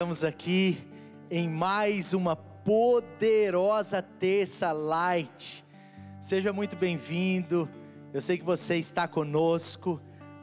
Estamos aqui em mais uma poderosa terça light. Seja muito bem-vindo. Eu sei que você está conosco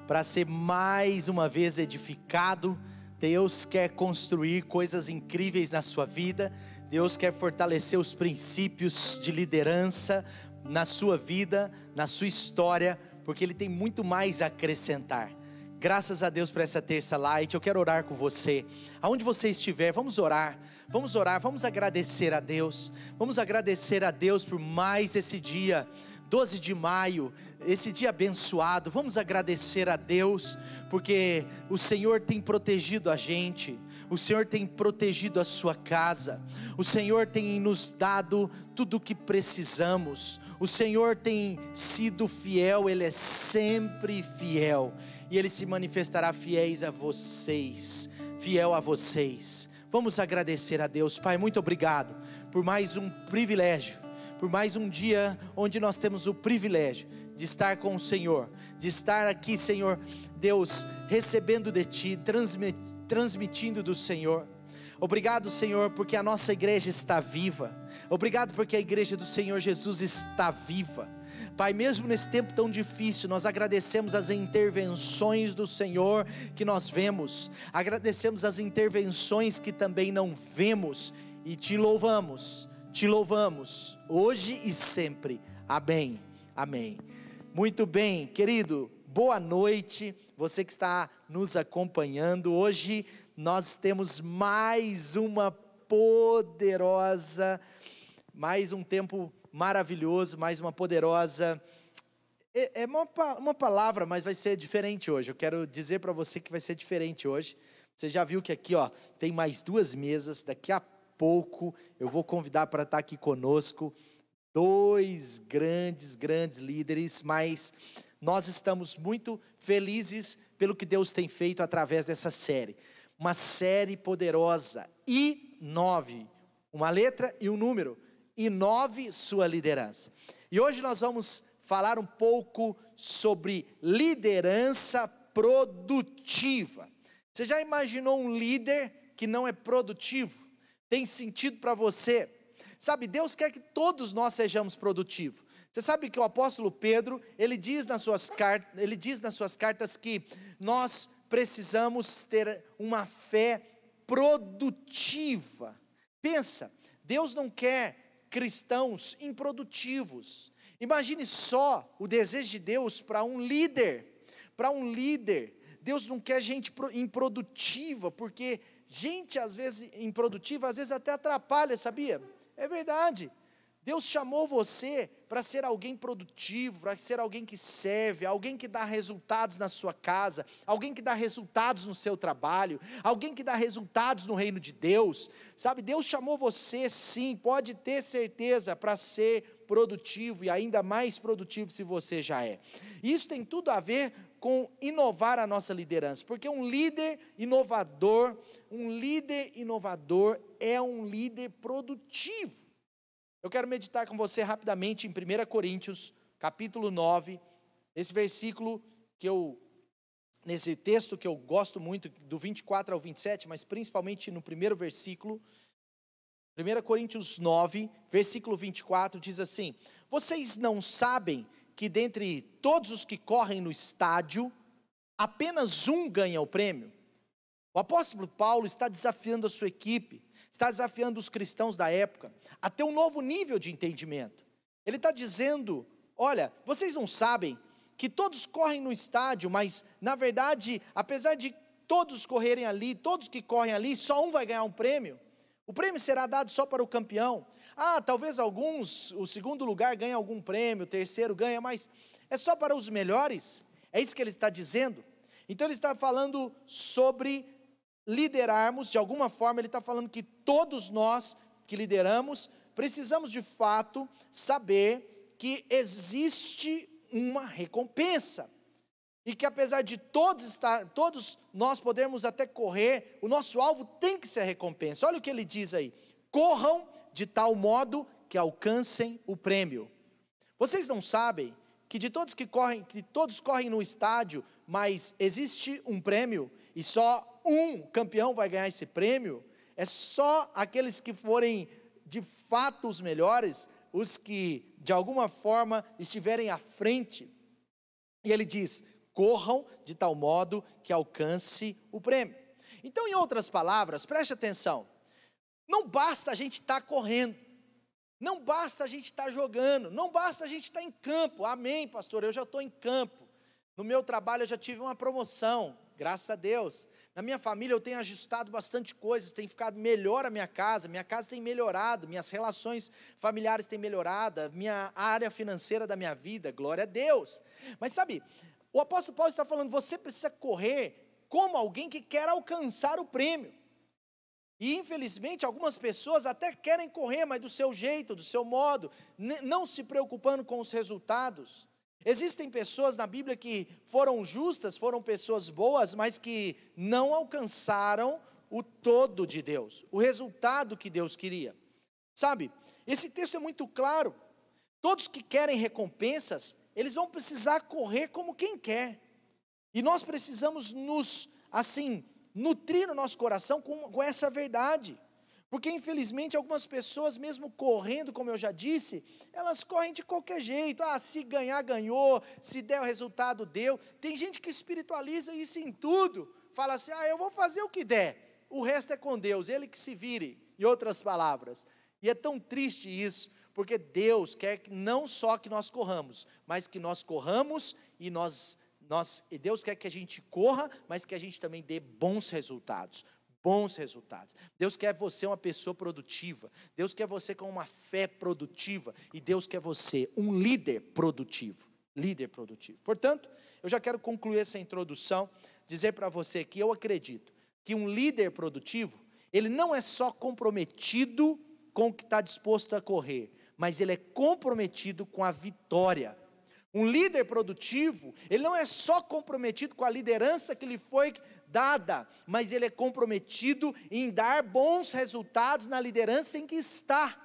para ser mais uma vez edificado. Deus quer construir coisas incríveis na sua vida. Deus quer fortalecer os princípios de liderança na sua vida, na sua história, porque Ele tem muito mais a acrescentar. Graças a Deus por essa terça light. Eu quero orar com você. Aonde você estiver, vamos orar, vamos agradecer a Deus. Vamos agradecer a Deus por mais esse dia, 12 de maio, esse dia abençoado. Vamos agradecer a Deus, porque o Senhor tem protegido a gente. O Senhor tem protegido a sua casa. O Senhor tem nos dado tudo o que precisamos. O Senhor tem sido fiel, Ele é sempre fiel. E Ele se manifestará fiel a vocês. Vamos agradecer a Deus. Pai, muito obrigado por mais um privilégio, por mais um dia onde nós temos o privilégio de estar com o Senhor, de estar aqui, Senhor Deus, recebendo de Ti, transmitindo do Senhor. Obrigado, Senhor, porque a nossa igreja está viva. Obrigado porque a igreja do Senhor Jesus está viva. Pai, mesmo nesse tempo tão difícil, nós agradecemos as intervenções do Senhor que nós vemos, agradecemos as intervenções que também não vemos, e Te louvamos, hoje e sempre, amém, amém. Muito bem, querido, boa noite, você que está nos acompanhando. Hoje nós temos mais uma poderosa, mais um tempo maravilhoso, mais uma poderosa, é uma palavra, mas vai ser diferente hoje. Eu quero dizer para você que vai ser diferente hoje. Você já viu que aqui tem mais duas mesas. Daqui a pouco eu vou convidar para estar aqui conosco dois grandes líderes, mas nós estamos muito felizes pelo que Deus tem feito através dessa série. Uma série poderosa, I9, uma letra e um número. Inove sua liderança. E hoje nós vamos falar um pouco sobre liderança produtiva. Você já imaginou um líder que não é produtivo? Tem sentido para você? Sabe, Deus quer que todos nós sejamos produtivos. Você sabe que o apóstolo Pedro, ele diz nas suas cartas que nós precisamos ter uma fé produtiva. Pensa, Deus não quer cristãos improdutivos. Imagine só o desejo de Deus para um líder. Deus não quer gente improdutiva, porque gente às vezes improdutiva, às vezes até atrapalha, sabia? É verdade. Deus chamou você para ser alguém produtivo, para ser alguém que serve, alguém que dá resultados na sua casa, alguém que dá resultados no seu trabalho, alguém que dá resultados no reino de Deus. Sabe, Deus chamou você sim, pode ter certeza, para ser produtivo e ainda mais produtivo se você já é. Isso tem tudo a ver com inovar a nossa liderança, porque um líder inovador é um líder produtivo. Eu quero meditar com você rapidamente em 1 Coríntios, capítulo 9, esse versículo nesse texto que eu gosto muito, do 24 ao 27, mas principalmente no primeiro versículo. 1 Coríntios 9, versículo 24, diz assim: vocês não sabem que dentre todos os que correm no estádio, apenas um ganha o prêmio? O apóstolo Paulo está desafiando a sua equipe, está desafiando os cristãos da época a ter um novo nível de entendimento. Ele está dizendo: olha, vocês não sabem que todos correm no estádio, mas na verdade, apesar de todos correrem ali, todos que correm ali, só um vai ganhar um prêmio. O prêmio será dado só para o campeão. Talvez alguns, o segundo lugar ganha algum prêmio, o terceiro ganha, mas é só para os melhores. É isso que ele está dizendo. Então ele está falando sobre liderarmos, de alguma forma ele está falando que todos nós que lideramos, precisamos de fato saber que existe uma recompensa, e que apesar de todos nós podermos até correr, o nosso alvo tem que ser a recompensa. Olha o que ele diz aí: corram de tal modo que alcancem o prêmio. Vocês não sabem que de todos que todos correm no estádio, mas existe um prêmio, e só um campeão vai ganhar esse prêmio, é só aqueles que forem de fato os melhores, os que de alguma forma estiverem à frente. E ele diz: corram de tal modo que alcance o prêmio. Então, em outras palavras, preste atenção, não basta a gente estar correndo, não basta a gente estar jogando, não basta a gente estar em campo. Amém, pastor, eu já estou em campo. No meu trabalho eu já tive uma promoção, graças a Deus. Na minha família eu tenho ajustado bastante coisas, tem ficado melhor a minha casa tem melhorado, minhas relações familiares têm melhorado, a minha área financeira da minha vida, glória a Deus. Mas sabe, o apóstolo Paulo está falando, você precisa correr como alguém que quer alcançar o prêmio. E infelizmente algumas pessoas até querem correr, mas do seu jeito, do seu modo, não se preocupando com os resultados. Existem pessoas na Bíblia que foram justas, foram pessoas boas, mas que não alcançaram o todo de Deus, o resultado que Deus queria. Sabe, esse texto é muito claro. Todos que querem recompensas, eles vão precisar correr como quem quer. E nós precisamos nutrir o nosso coração com essa verdade. Porque infelizmente algumas pessoas, mesmo correndo, como eu já disse, elas correm de qualquer jeito. Se ganhar, ganhou, se der o resultado, deu. Tem gente que espiritualiza isso em tudo, fala assim, eu vou fazer o que der, o resto é com Deus, Ele que se vire, em outras palavras. E é tão triste isso, porque Deus quer que não só que nós corramos, mas que nós corramos e Deus quer que a gente corra, mas que a gente também dê bons resultados. Deus quer você uma pessoa produtiva, Deus quer você com uma fé produtiva, e Deus quer você um líder produtivo. Portanto, eu já quero concluir essa introdução, dizer para você que eu acredito que um líder produtivo, ele não é só comprometido com o que está disposto a correr, mas ele é comprometido com a vitória. Um líder produtivo, ele não é só comprometido com a liderança que lhe foi dada, mas ele é comprometido em dar bons resultados na liderança em que está.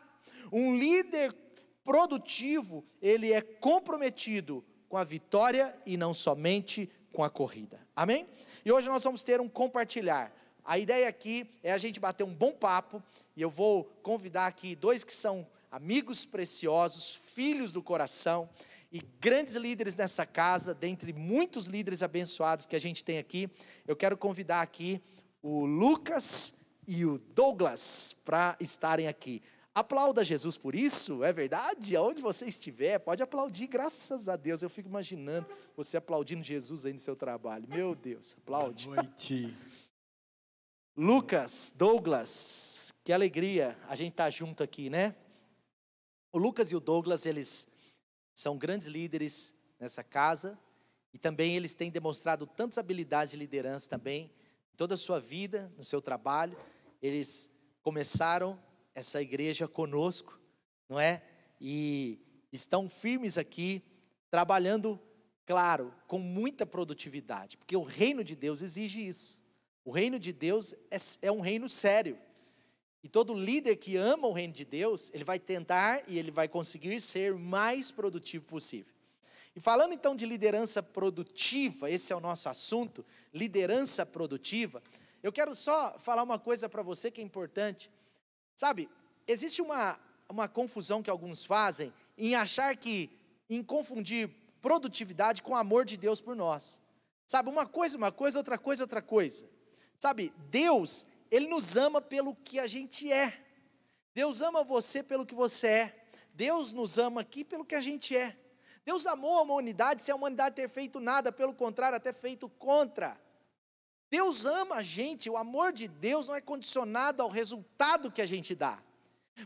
Um líder produtivo, ele é comprometido com a vitória e não somente com a corrida. Amém? E hoje nós vamos ter um compartilhar. A ideia aqui é a gente bater um bom papo, e eu vou convidar aqui dois que são amigos preciosos, filhos do coração, e grandes líderes nessa casa, dentre muitos líderes abençoados que a gente tem aqui. Eu quero convidar aqui o Lucas e o Douglas para estarem aqui. Aplauda Jesus por isso, é verdade? Aonde você estiver, pode aplaudir, graças a Deus. Eu fico imaginando você aplaudindo Jesus aí no seu trabalho. Meu Deus, aplaude. Boa noite. Lucas, Douglas, que alegria a gente estar junto aqui, né? O Lucas e o Douglas, eles são grandes líderes nessa casa, e também eles têm demonstrado tantas habilidades de liderança também, em toda a sua vida, no seu trabalho. Eles começaram essa igreja conosco, não é? E estão firmes aqui, trabalhando, claro, com muita produtividade, porque o reino de Deus exige isso. O reino de Deus é um reino sério. E todo líder que ama o reino de Deus, ele vai tentar e ele vai conseguir ser o mais produtivo possível. E falando então de liderança produtiva, esse é o nosso assunto, liderança produtiva, eu quero só falar uma coisa para você que é importante. Sabe, existe uma confusão que alguns fazem em confundir produtividade com o amor de Deus por nós. Sabe, uma coisa, outra coisa. Sabe, Deus, Ele nos ama pelo que a gente é. Deus ama você pelo que você é. Deus nos ama aqui pelo que a gente é. Deus amou a humanidade sem a humanidade ter feito nada, pelo contrário, até feito contra. Deus ama a gente, o amor de Deus não é condicionado ao resultado que a gente dá.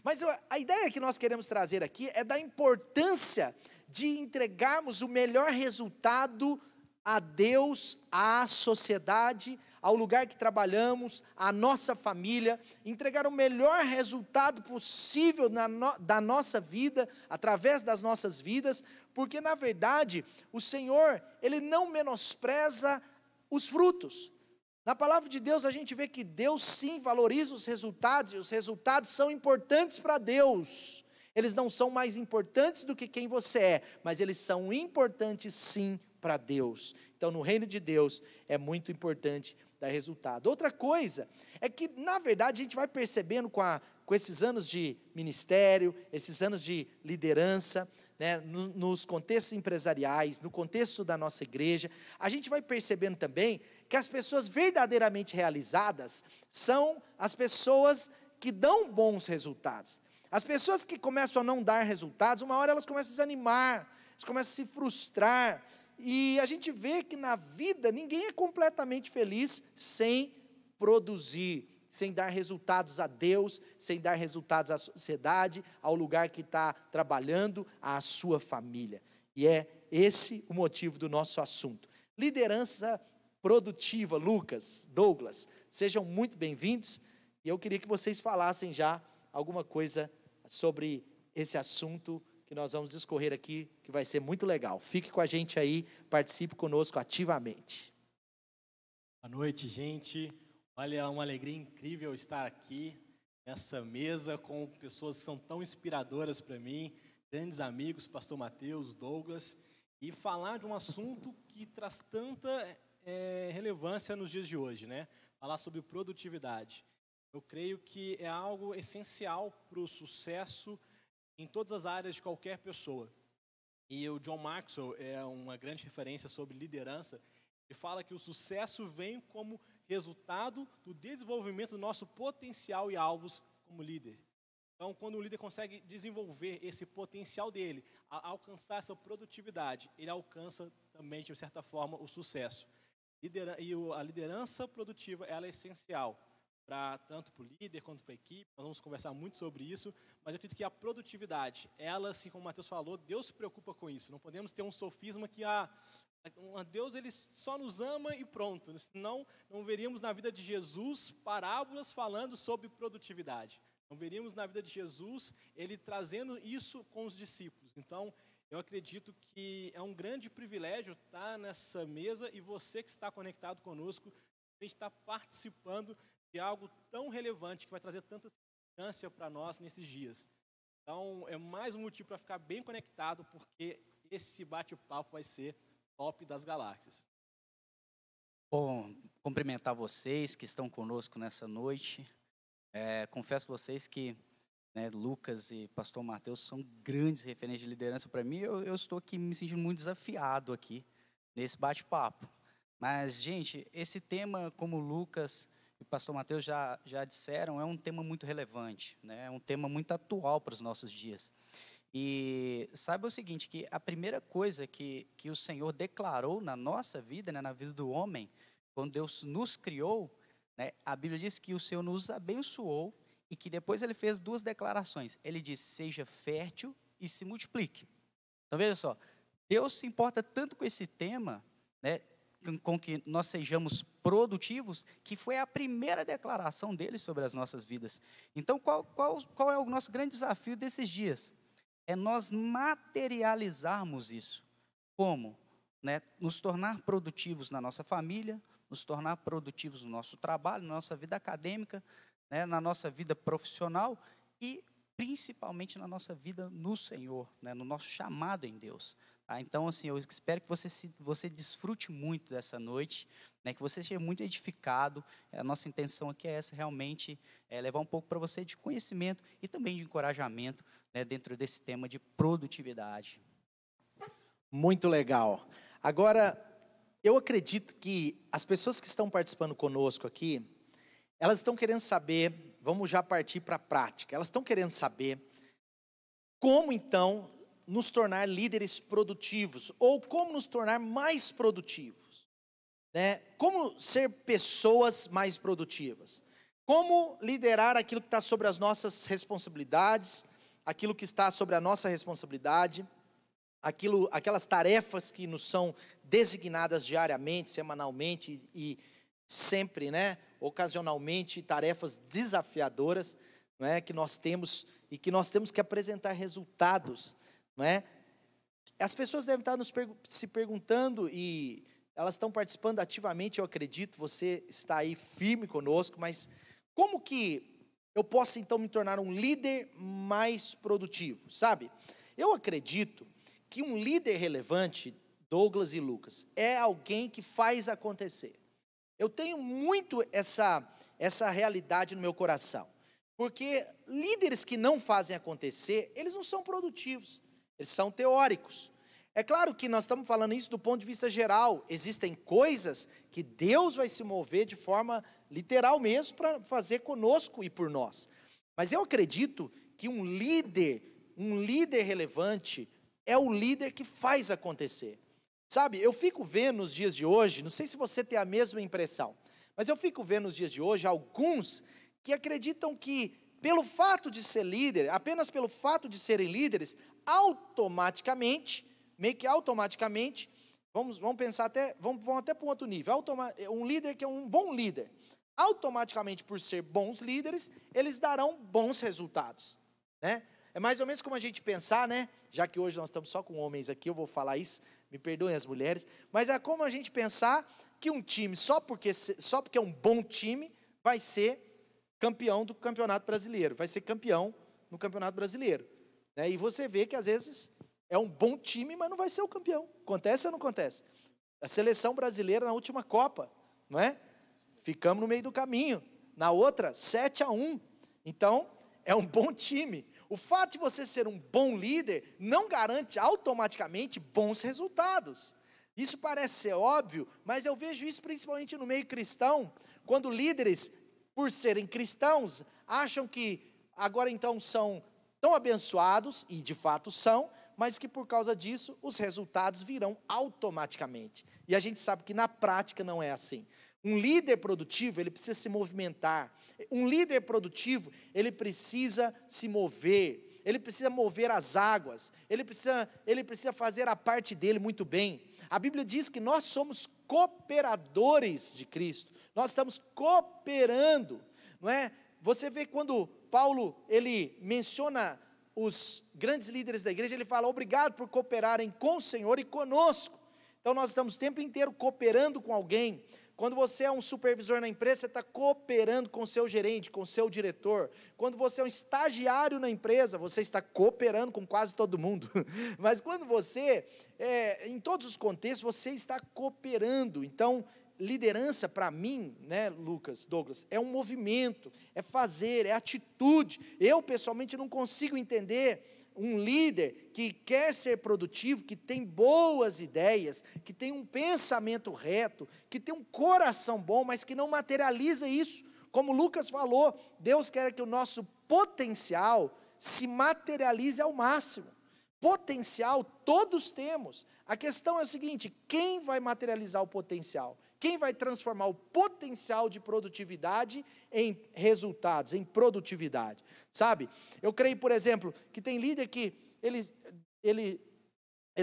Mas a ideia que nós queremos trazer aqui é da importância de entregarmos o melhor resultado a Deus, à sociedade, ao lugar que trabalhamos, à nossa família, entregar o melhor resultado possível da nossa vida, através das nossas vidas, porque na verdade, o Senhor, Ele não menospreza os frutos. Na palavra de Deus a gente vê que Deus sim valoriza os resultados, e os resultados são importantes para Deus. Eles não são mais importantes do que quem você é, mas eles são importantes sim para Deus. Então no reino de Deus é muito importante dar resultado. Outra coisa é que, na verdade, a gente vai percebendo com esses anos de ministério, esses anos de liderança, né, nos contextos empresariais, no contexto da nossa igreja, a gente vai percebendo também que as pessoas verdadeiramente realizadas são as pessoas que dão bons resultados. As pessoas que começam a não dar resultados, uma hora elas começam a desanimar, elas começam a se frustrar, e a gente vê que na vida ninguém é completamente feliz sem produzir, sem dar resultados a Deus, sem dar resultados à sociedade, ao lugar que está trabalhando, à sua família. E é esse o motivo do nosso assunto. Liderança produtiva. Lucas, Douglas, sejam muito bem-vindos, e eu queria que vocês falassem já alguma coisa sobre esse assunto que nós vamos discorrer aqui, que vai ser muito legal. Fique com a gente aí, participe conosco ativamente. Boa noite, gente. Olha, é uma alegria incrível estar aqui nessa mesa com pessoas que são tão inspiradoras para mim, grandes amigos, pastor Mateus, Douglas, e falar de um assunto que traz tanta relevância nos dias de hoje, né? Falar sobre produtividade. Eu creio que é algo essencial para o sucesso em todas as áreas de qualquer pessoa. E o John Maxwell é uma grande referência sobre liderança, e fala que o sucesso vem como resultado do desenvolvimento do nosso potencial e alvos como líder. Então, quando o líder consegue desenvolver esse potencial dele, alcançar essa produtividade, ele alcança também, de certa forma, o sucesso. A liderança produtiva, ela é essencial, tanto para o líder quanto para a equipe. Nós vamos conversar muito sobre isso, mas eu acredito que a produtividade, ela, assim como o Mateus falou, Deus se preocupa com isso. Não podemos ter um sofisma que Deus ele só nos ama e pronto, senão não veríamos na vida de Jesus parábolas falando sobre produtividade. Não veríamos na vida de Jesus ele trazendo isso com os discípulos. Então, eu acredito que é um grande privilégio estar nessa mesa e você que está conectado conosco, a gente está participando de algo tão relevante que vai trazer tanta significância para nós nesses dias. Então, é mais um motivo para ficar bem conectado, porque esse bate-papo vai ser top das galáxias. Bom, cumprimentar vocês que estão conosco nessa noite. Confesso a vocês que Lucas e pastor Mateus são grandes referências de liderança para mim. Eu estou aqui me sentindo muito desafiado aqui nesse bate-papo. Mas, gente, esse tema, como o Lucas e o pastor Mateus já disseram, é um tema muito relevante, né? É um tema muito atual para os nossos dias. E saiba o seguinte, que a primeira coisa que o Senhor declarou na nossa vida, né, na vida do homem, quando Deus nos criou, né, a Bíblia diz que o Senhor nos abençoou e que depois ele fez duas declarações. Ele disse, seja fértil e se multiplique. Então veja só, Deus se importa tanto com esse tema, né, com que nós sejamos produtivos, que foi a primeira declaração dele sobre as nossas vidas. Então qual é o nosso grande desafio desses dias? É nós materializarmos isso. Como? Né? Nos tornar produtivos na nossa família, nos tornar produtivos no nosso trabalho, na nossa vida acadêmica, né? Na nossa vida profissional e principalmente na nossa vida no Senhor, né? No nosso chamado em Deus. Tá? Então, assim, eu espero que você desfrute muito dessa noite, né? Que você seja muito edificado. A nossa intenção aqui é essa, realmente, levar um pouco para você de conhecimento e também de encorajamento, né, dentro desse tema de produtividade. Muito legal. Agora, eu acredito que as pessoas que estão participando conosco aqui, elas estão querendo saber, vamos já partir para a prática, elas estão querendo saber como, então, nos tornar líderes produtivos, ou como nos tornar mais produtivos, né? Como ser pessoas mais produtivas, como liderar aquilo que está sobre as nossas responsabilidades, aquilo que está sobre a nossa responsabilidade, aquelas tarefas que nos são designadas diariamente, semanalmente e sempre, né, ocasionalmente, tarefas desafiadoras, não é, que nós temos e que nós temos que apresentar resultados, não é? As pessoas devem estar se perguntando e elas estão participando ativamente, eu acredito, você está aí firme conosco, mas como que eu posso então me tornar um líder mais produtivo, sabe? Eu acredito que um líder relevante, Douglas e Lucas, é alguém que faz acontecer. Eu tenho muito essa realidade no meu coração. Porque líderes que não fazem acontecer, eles não são produtivos, eles são teóricos. É claro que nós estamos falando isso do ponto de vista geral. Existem coisas que Deus vai se mover de forma literal mesmo para fazer conosco e por nós. Mas eu acredito que um líder relevante é o líder que faz acontecer. Sabe, eu fico vendo nos dias de hoje, não sei se você tem a mesma impressão, mas eu fico vendo nos dias de hoje alguns que acreditam que pelo fato de ser líder, apenas pelo fato de serem líderes, automaticamente, meio que automaticamente, vamos pensar até, vamos até para um outro nível, um líder que é um bom líder, automaticamente por ser bons líderes, eles darão bons resultados, né? É mais ou menos como a gente pensar, né? Já que hoje nós estamos só com homens aqui, eu vou falar isso, me perdoem as mulheres, mas é como a gente pensar que um time, só porque é um bom time, vai ser campeão do Campeonato Brasileiro, vai ser campeão no Campeonato Brasileiro, né? E você vê que às vezes é um bom time, mas não vai ser o campeão. Acontece ou não acontece? A seleção brasileira na última Copa, não é? Ficamos no meio do caminho. Na outra, 7-1. Então, é um bom time. O fato de você ser um bom líder não garante automaticamente bons resultados. Isso parece ser óbvio, mas eu vejo isso principalmente no meio cristão, quando líderes, por serem cristãos, acham que agora então são tão abençoados, e de fato são, mas que por causa disso os resultados virão automaticamente. E a gente sabe que na prática não é assim. Um líder produtivo, ele precisa se movimentar. Um líder produtivo, ele precisa se mover. Ele precisa mover as águas. Ele precisa fazer a parte dele muito bem. A Bíblia diz que nós somos cooperadores de Cristo. Nós estamos cooperando, não é? Você vê quando Paulo, ele menciona os grandes líderes da igreja, ele fala, obrigado por cooperarem com o Senhor e conosco. Então nós estamos o tempo inteiro cooperando com alguém. Quando você é um supervisor na empresa, você está cooperando com o seu gerente, com o seu diretor. Quando você é um estagiário na empresa, você está cooperando com quase todo mundo. Mas quando você, em todos os contextos, você está cooperando. Então, liderança para mim, né, Douglas, é um movimento, é fazer, é atitude. Eu, pessoalmente, não consigo entender um líder que quer ser produtivo, que tem boas ideias, que tem um pensamento reto, que tem um coração bom, mas que não materializa isso. Como Lucas falou, Deus quer que o nosso potencial se materialize ao máximo. Potencial todos temos. A questão é o seguinte, quem vai materializar o potencial? Quem vai transformar o potencial de produtividade em resultados, em produtividade? Sabe? Eu creio, por exemplo, que tem líder que ele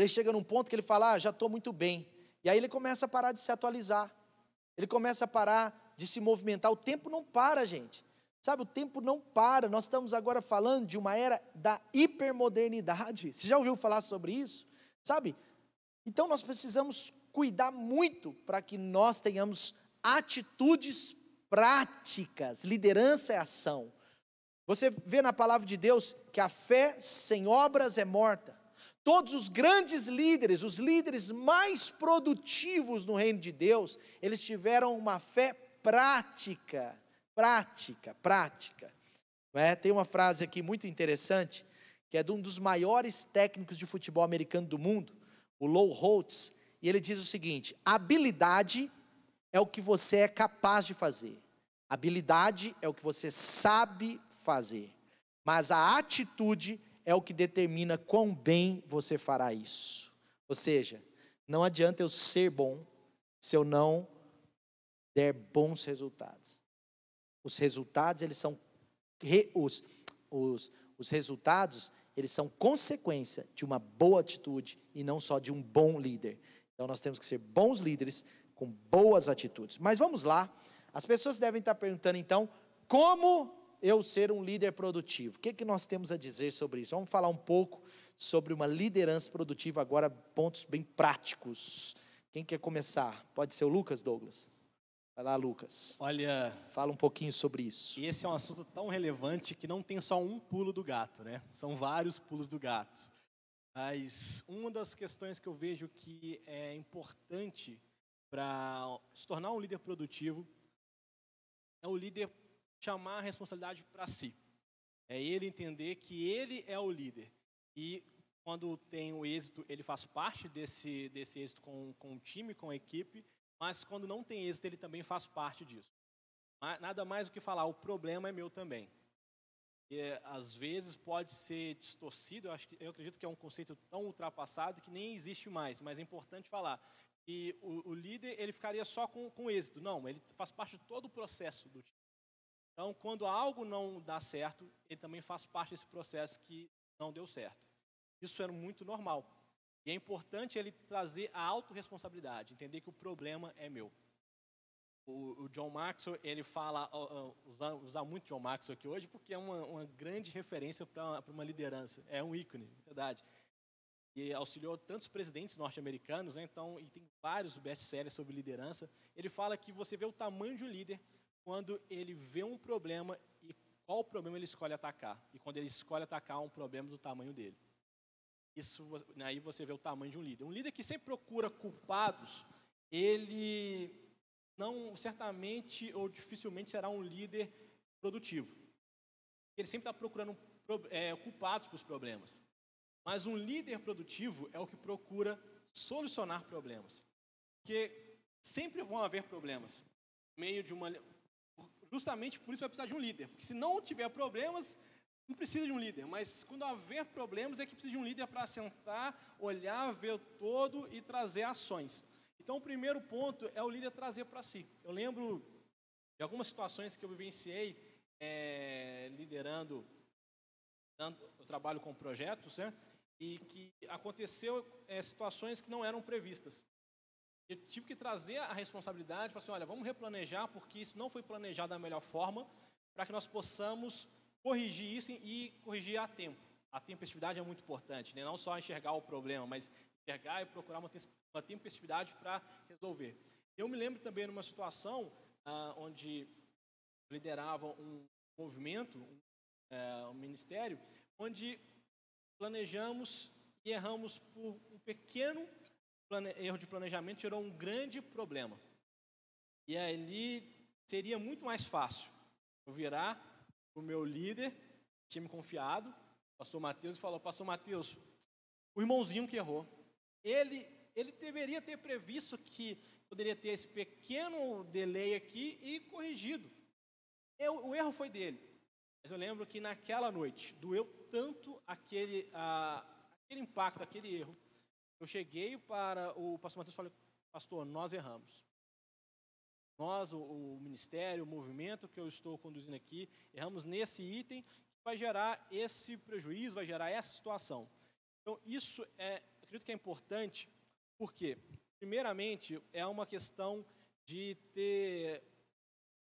chega num ponto que ele fala, já estou muito bem. E aí ele começa a parar de se atualizar. Ele começa a parar de se movimentar. O tempo não para, gente. Sabe, o tempo não para. Nós estamos agora falando de uma era da hipermodernidade. Você já ouviu falar sobre isso? Sabe? Então nós precisamos cuidar muito para que nós tenhamos atitudes práticas. Liderança é ação. Você vê na palavra de Deus que a fé sem obras é morta. Todos os grandes líderes, os líderes mais produtivos no reino de Deus, eles tiveram uma fé prática. Tem uma frase aqui muito interessante, que é de um dos maiores técnicos de futebol americano do mundo, o Lou Holtz, e ele diz o seguinte, habilidade é o que você é capaz de fazer, habilidade é o que você sabe fazer, mas a atitude é o que determina quão bem você fará isso. Ou seja, não adianta eu ser bom, se eu não der bons resultados. Os resultados, eles são os resultados, eles são consequência de uma boa atitude e não só de um bom líder. Então nós temos que ser bons líderes com boas atitudes. Mas vamos lá, as pessoas devem estar perguntando então, como eu ser um líder produtivo? O que nós temos a dizer sobre isso? Vamos falar um pouco sobre uma liderança produtiva agora, pontos bem práticos. Quem quer começar? Pode ser o Lucas, Douglas? Vai lá, Lucas. Olha, fala um pouquinho sobre isso. E esse é um assunto tão relevante que não tem só um pulo do gato, né? São vários pulos do gato. Mas uma das questões que eu vejo que é importante para se tornar um líder produtivo é o líder chamar a responsabilidade para si. É ele entender que ele é o líder. E quando tem o êxito, ele faz parte desse êxito com o time, com a equipe, mas quando não tem êxito, ele também faz parte disso. Nada mais do que falar, o problema é meu também. E, às vezes pode ser distorcido, eu acredito que é um conceito tão ultrapassado que nem existe mais, mas é importante falar que o líder ele ficaria só com o êxito. Não, ele faz parte de todo o processo do time. Então, quando algo não dá certo, ele também faz parte desse processo que não deu certo. Isso era muito normal. E é importante ele trazer a autorresponsabilidade, entender que o problema é meu. O John Maxwell, ele fala, usar muito John Maxwell aqui hoje, porque é uma grande referência para uma liderança. É um ícone, verdade. E auxiliou tantos presidentes norte-americanos, né? Então, e tem vários best-sellers sobre liderança. Ele fala que você vê o tamanho de um líder quando ele vê um problema e qual problema ele escolhe atacar. E quando ele escolhe atacar um problema do tamanho dele. Isso, aí você vê o tamanho de um líder. Um líder que sempre procura culpados, ele não, certamente ou dificilmente será um líder produtivo. Ele sempre está procurando culpados para os problemas. Mas um líder produtivo é o que procura solucionar problemas. Porque sempre vão haver problemas. Justamente por isso vai precisar de um líder. Porque se não tiver problemas, não precisa de um líder. Mas quando haver problemas é que precisa de um líder para sentar, olhar, ver o todo e trazer ações. Então, o primeiro ponto é o líder trazer para si. Eu lembro de algumas situações que eu vivenciei liderando, eu trabalho com projetos, né? E que aconteceu situações que não eram previstas. Eu tive que trazer a responsabilidade, falar assim, olha, vamos replanejar, porque isso não foi planejado da melhor forma, para que nós possamos corrigir isso e corrigir a tempo. A tempestividade é muito importante, né? Não só enxergar o problema, mas enxergar e procurar uma tempestividade para resolver. Eu me lembro também de uma situação onde liderava um movimento, um ministério, onde planejamos e erramos por um pequeno erro de planejamento, gerou um grande problema. E ali seria muito mais fácil eu virar para o meu líder, que tinha me confiado, pastor Mateus, e falou, pastor Mateus, o irmãozinho que errou, ele deveria ter previsto que poderia ter esse pequeno delay aqui e corrigido. O erro foi dele. Mas eu lembro que naquela noite, doeu tanto aquele impacto, aquele erro. Eu cheguei para o pastor Mateus e falei, pastor, nós erramos. Nós, o ministério, o movimento que eu estou conduzindo aqui, erramos nesse item que vai gerar esse prejuízo, vai gerar essa situação. Então, isso acredito que é importante, porque, primeiramente, é uma questão de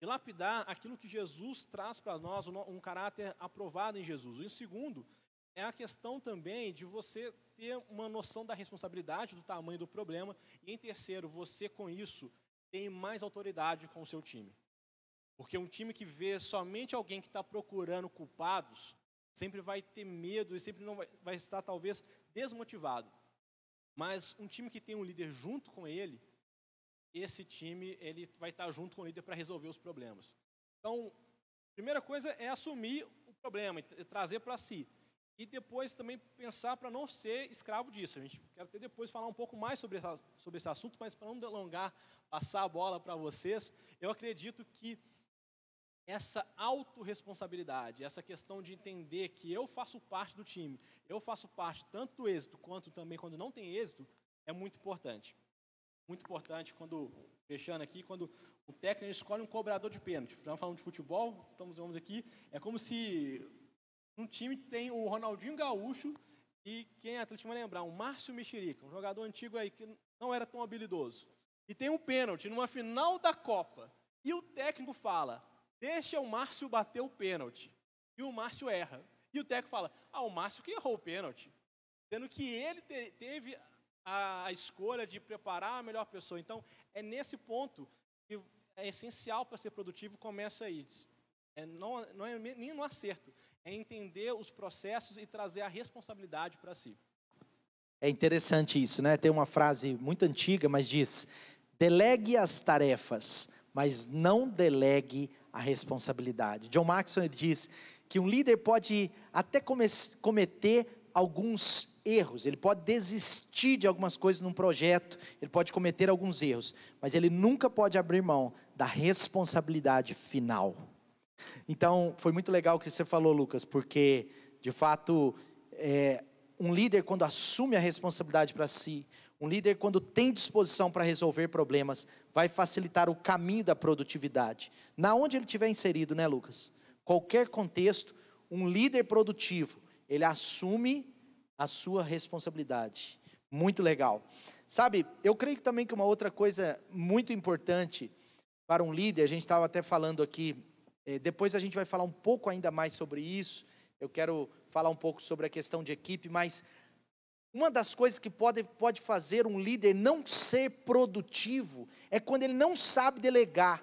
lapidar aquilo que Jesus traz para nós, um caráter aprovado em Jesus. E segundo, é a questão também de você ter uma noção da responsabilidade, do tamanho do problema. E em terceiro, você com isso tem mais autoridade com o seu time. Porque um time que vê somente alguém que está procurando culpados, sempre vai ter medo e sempre não vai estar talvez desmotivado. Mas um time que tem um líder junto com ele, esse time ele vai estar junto com o líder para resolver os problemas. Então, a primeira coisa é assumir o problema, trazer para si. E depois também pensar para não ser escravo disso. A gente quer até depois falar um pouco mais sobre esse assunto, mas para não delongar, passar a bola para vocês, eu acredito que essa autorresponsabilidade, essa questão de entender que eu faço parte do time, eu faço parte tanto do êxito quanto também quando não tem êxito, é muito importante. Muito importante quando, fechando aqui, quando o técnico escolhe um cobrador de pênalti. Estamos falando de futebol, vamos aqui, é como se um time tem o Ronaldinho Gaúcho e quem é atleta vai lembrar, o Márcio Mexerica, um jogador antigo aí que não era tão habilidoso. E tem um pênalti numa final da Copa. E o técnico fala, deixa o Márcio bater o pênalti. E o Márcio erra. E o técnico fala, o Márcio que errou o pênalti. Sendo que ele teve a escolha de preparar a melhor pessoa. Então, é nesse ponto que é essencial para ser produtivo, começa aí. Não é nem no acerto, é entender os processos e trazer a responsabilidade para si. É interessante isso, né? Tem uma frase muito antiga, mas diz, Delegue as tarefas, mas não delegue a responsabilidade. John Maxwell diz que um líder pode até cometer alguns erros, ele pode desistir de algumas coisas num projeto, ele pode cometer alguns erros, mas ele nunca pode abrir mão da responsabilidade final. Então, foi muito legal o que você falou, Lucas, porque, de fato, um líder quando assume a responsabilidade para si, um líder quando tem disposição para resolver problemas, vai facilitar o caminho da produtividade. Na onde ele estiver inserido, né, Lucas? Qualquer contexto, um líder produtivo, ele assume a sua responsabilidade. Muito legal. Sabe, eu creio também que uma outra coisa muito importante para um líder, a gente estava até falando aqui, depois a gente vai falar um pouco ainda mais sobre isso, eu quero falar um pouco sobre a questão de equipe, mas uma das coisas que pode fazer um líder não ser produtivo, é quando ele não sabe delegar.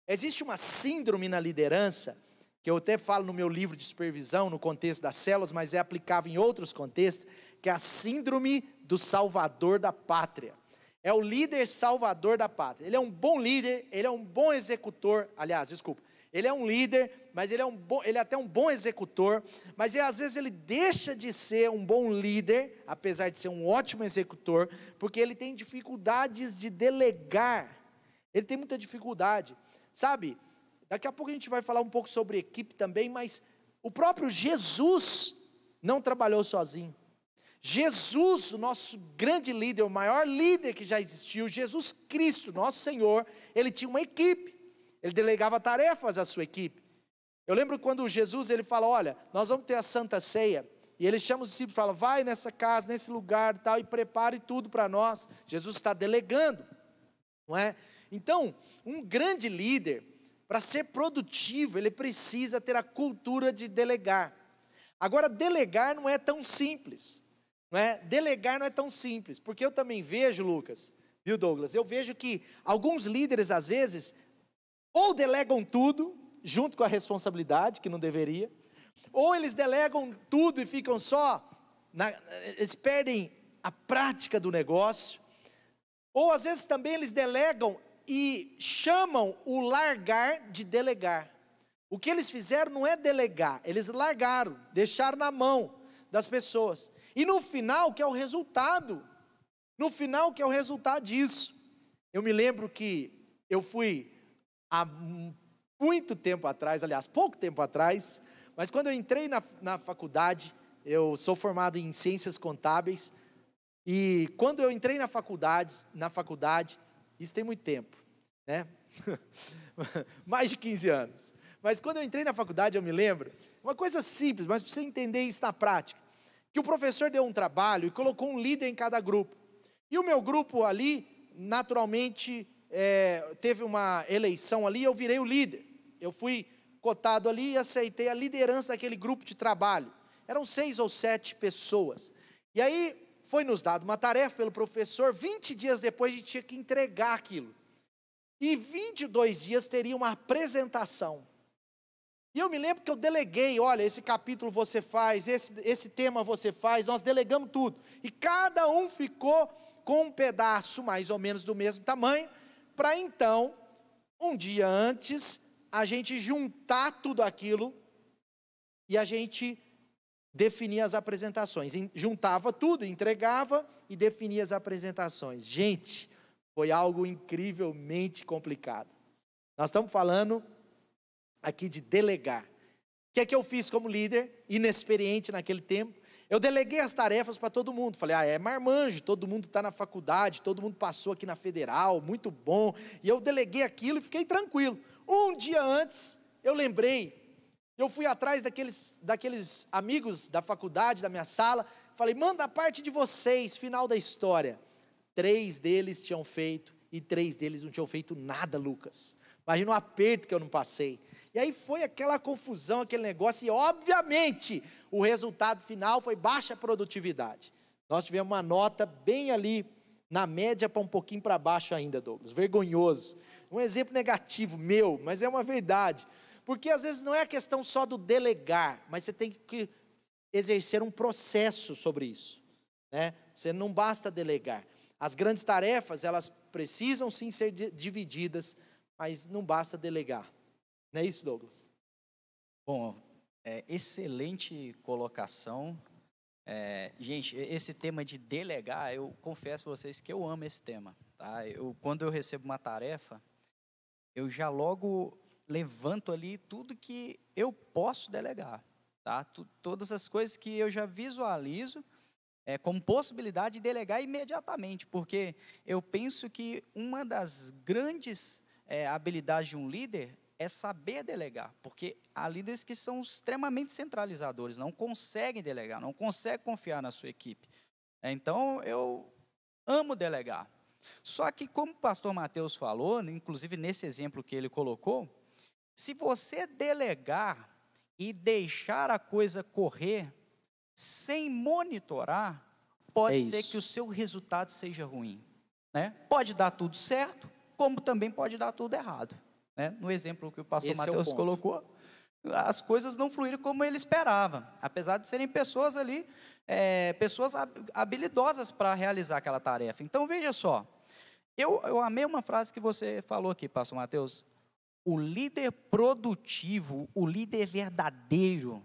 Existe uma síndrome na liderança, que eu até falo no meu livro de supervisão, no contexto das células, mas é aplicável em outros contextos, que é a síndrome do salvador da pátria. É o líder salvador da pátria. Ele é um bom líder, ele é um bom executor, ele é um líder, mas ele é até um bom executor, mas às vezes ele deixa de ser um bom líder, apesar de ser um ótimo executor, porque ele tem dificuldades de delegar, ele tem muita dificuldade, sabe? Daqui a pouco a gente vai falar um pouco sobre equipe também, mas o próprio Jesus não trabalhou sozinho. Jesus, o nosso grande líder, o maior líder que já existiu, Jesus Cristo, nosso Senhor, ele tinha uma equipe, ele delegava tarefas à sua equipe. Eu lembro quando Jesus, ele fala, olha, nós vamos ter a Santa Ceia, e ele chama os discípulos e fala, vai nessa casa, nesse lugar tal, e prepare tudo para nós. Jesus está delegando, não é? Então, um grande líder, para ser produtivo, ele precisa ter a cultura de delegar. Agora, delegar não é tão simples, não é? Delegar não é tão simples, porque eu também vejo, Lucas, viu, Douglas? Eu vejo que alguns líderes, às vezes, ou delegam tudo, junto com a responsabilidade, que não deveria, ou eles delegam tudo e ficam eles perdem a prática do negócio, ou às vezes também eles delegam e chamam o largar de delegar. O que eles fizeram não é delegar, eles largaram, deixaram na mão das pessoas. E no final, que é o resultado? No final, que é o resultado disso? Eu me lembro que eu fui há muito tempo atrás, aliás, pouco tempo atrás, mas quando eu entrei na faculdade, eu sou formado em ciências contábeis, e quando eu entrei na faculdade, isso tem muito tempo, né? Mais de 15 anos. Mas quando eu entrei na faculdade, eu me lembro, uma coisa simples, mas para você entender isso na prática, que o professor deu um trabalho e colocou um líder em cada grupo. E o meu grupo ali, naturalmente, teve uma eleição ali, eu virei o líder. Eu fui cotado ali e aceitei a liderança daquele grupo de trabalho. Eram 6 ou 7 pessoas. E aí, foi nos dado uma tarefa pelo professor, 20 dias depois a gente tinha que entregar aquilo. E 22 dias teria uma apresentação. E eu me lembro que eu deleguei, olha, esse capítulo você faz, esse tema você faz, nós delegamos tudo. E cada um ficou com um pedaço mais ou menos do mesmo tamanho, para então, um dia antes, a gente juntar tudo aquilo e a gente definia as apresentações. Juntava tudo, entregava e definia as apresentações. Gente, foi algo incrivelmente complicado. Nós estamos falando aqui de delegar. O que é que eu fiz como líder, inexperiente naquele tempo? Eu deleguei as tarefas para todo mundo. Falei, é marmanjo, todo mundo está na faculdade, todo mundo passou aqui na federal, muito bom. E eu deleguei aquilo e fiquei tranquilo. Um dia antes, eu lembrei, eu fui atrás daqueles amigos da faculdade, da minha sala, falei, manda a parte de vocês, final da história. 3 deles tinham feito, e 3 deles não tinham feito nada, Lucas. Imagina o aperto que eu não passei. E aí foi aquela confusão, aquele negócio, e obviamente, o resultado final foi baixa produtividade. Nós tivemos uma nota bem ali, na média, para um pouquinho para baixo ainda, Douglas, vergonhoso. Um exemplo negativo meu, mas é uma verdade. Porque às vezes não é a questão só do delegar, mas você tem que exercer um processo sobre isso, né? Você não basta delegar. As grandes tarefas, elas precisam sim ser divididas, mas não basta delegar. Não é isso, Douglas? Bom, excelente colocação. Gente, esse tema de delegar, eu confesso para vocês que eu amo esse tema. Tá? Quando eu recebo uma tarefa, eu já logo levanto ali tudo que eu posso delegar. Tá? Todas as coisas que eu já visualizo como possibilidade de delegar imediatamente, porque eu penso que uma das grandes habilidades de um líder é saber delegar, porque há líderes que são extremamente centralizadores, não conseguem delegar, não conseguem confiar na sua equipe. Então, eu amo delegar. Só que, como o pastor Mateus falou, inclusive nesse exemplo que ele colocou, se você delegar e deixar a coisa correr, sem monitorar, pode ser que o seu resultado seja ruim. Né? Pode dar tudo certo, como também pode dar tudo errado. Né? No exemplo que o pastor Mateus colocou, as coisas não fluíram como ele esperava, apesar de serem pessoas ali, pessoas habilidosas para realizar aquela tarefa. Então, veja só, eu amei uma frase que você falou aqui, pastor Mateus. O líder produtivo, o líder verdadeiro,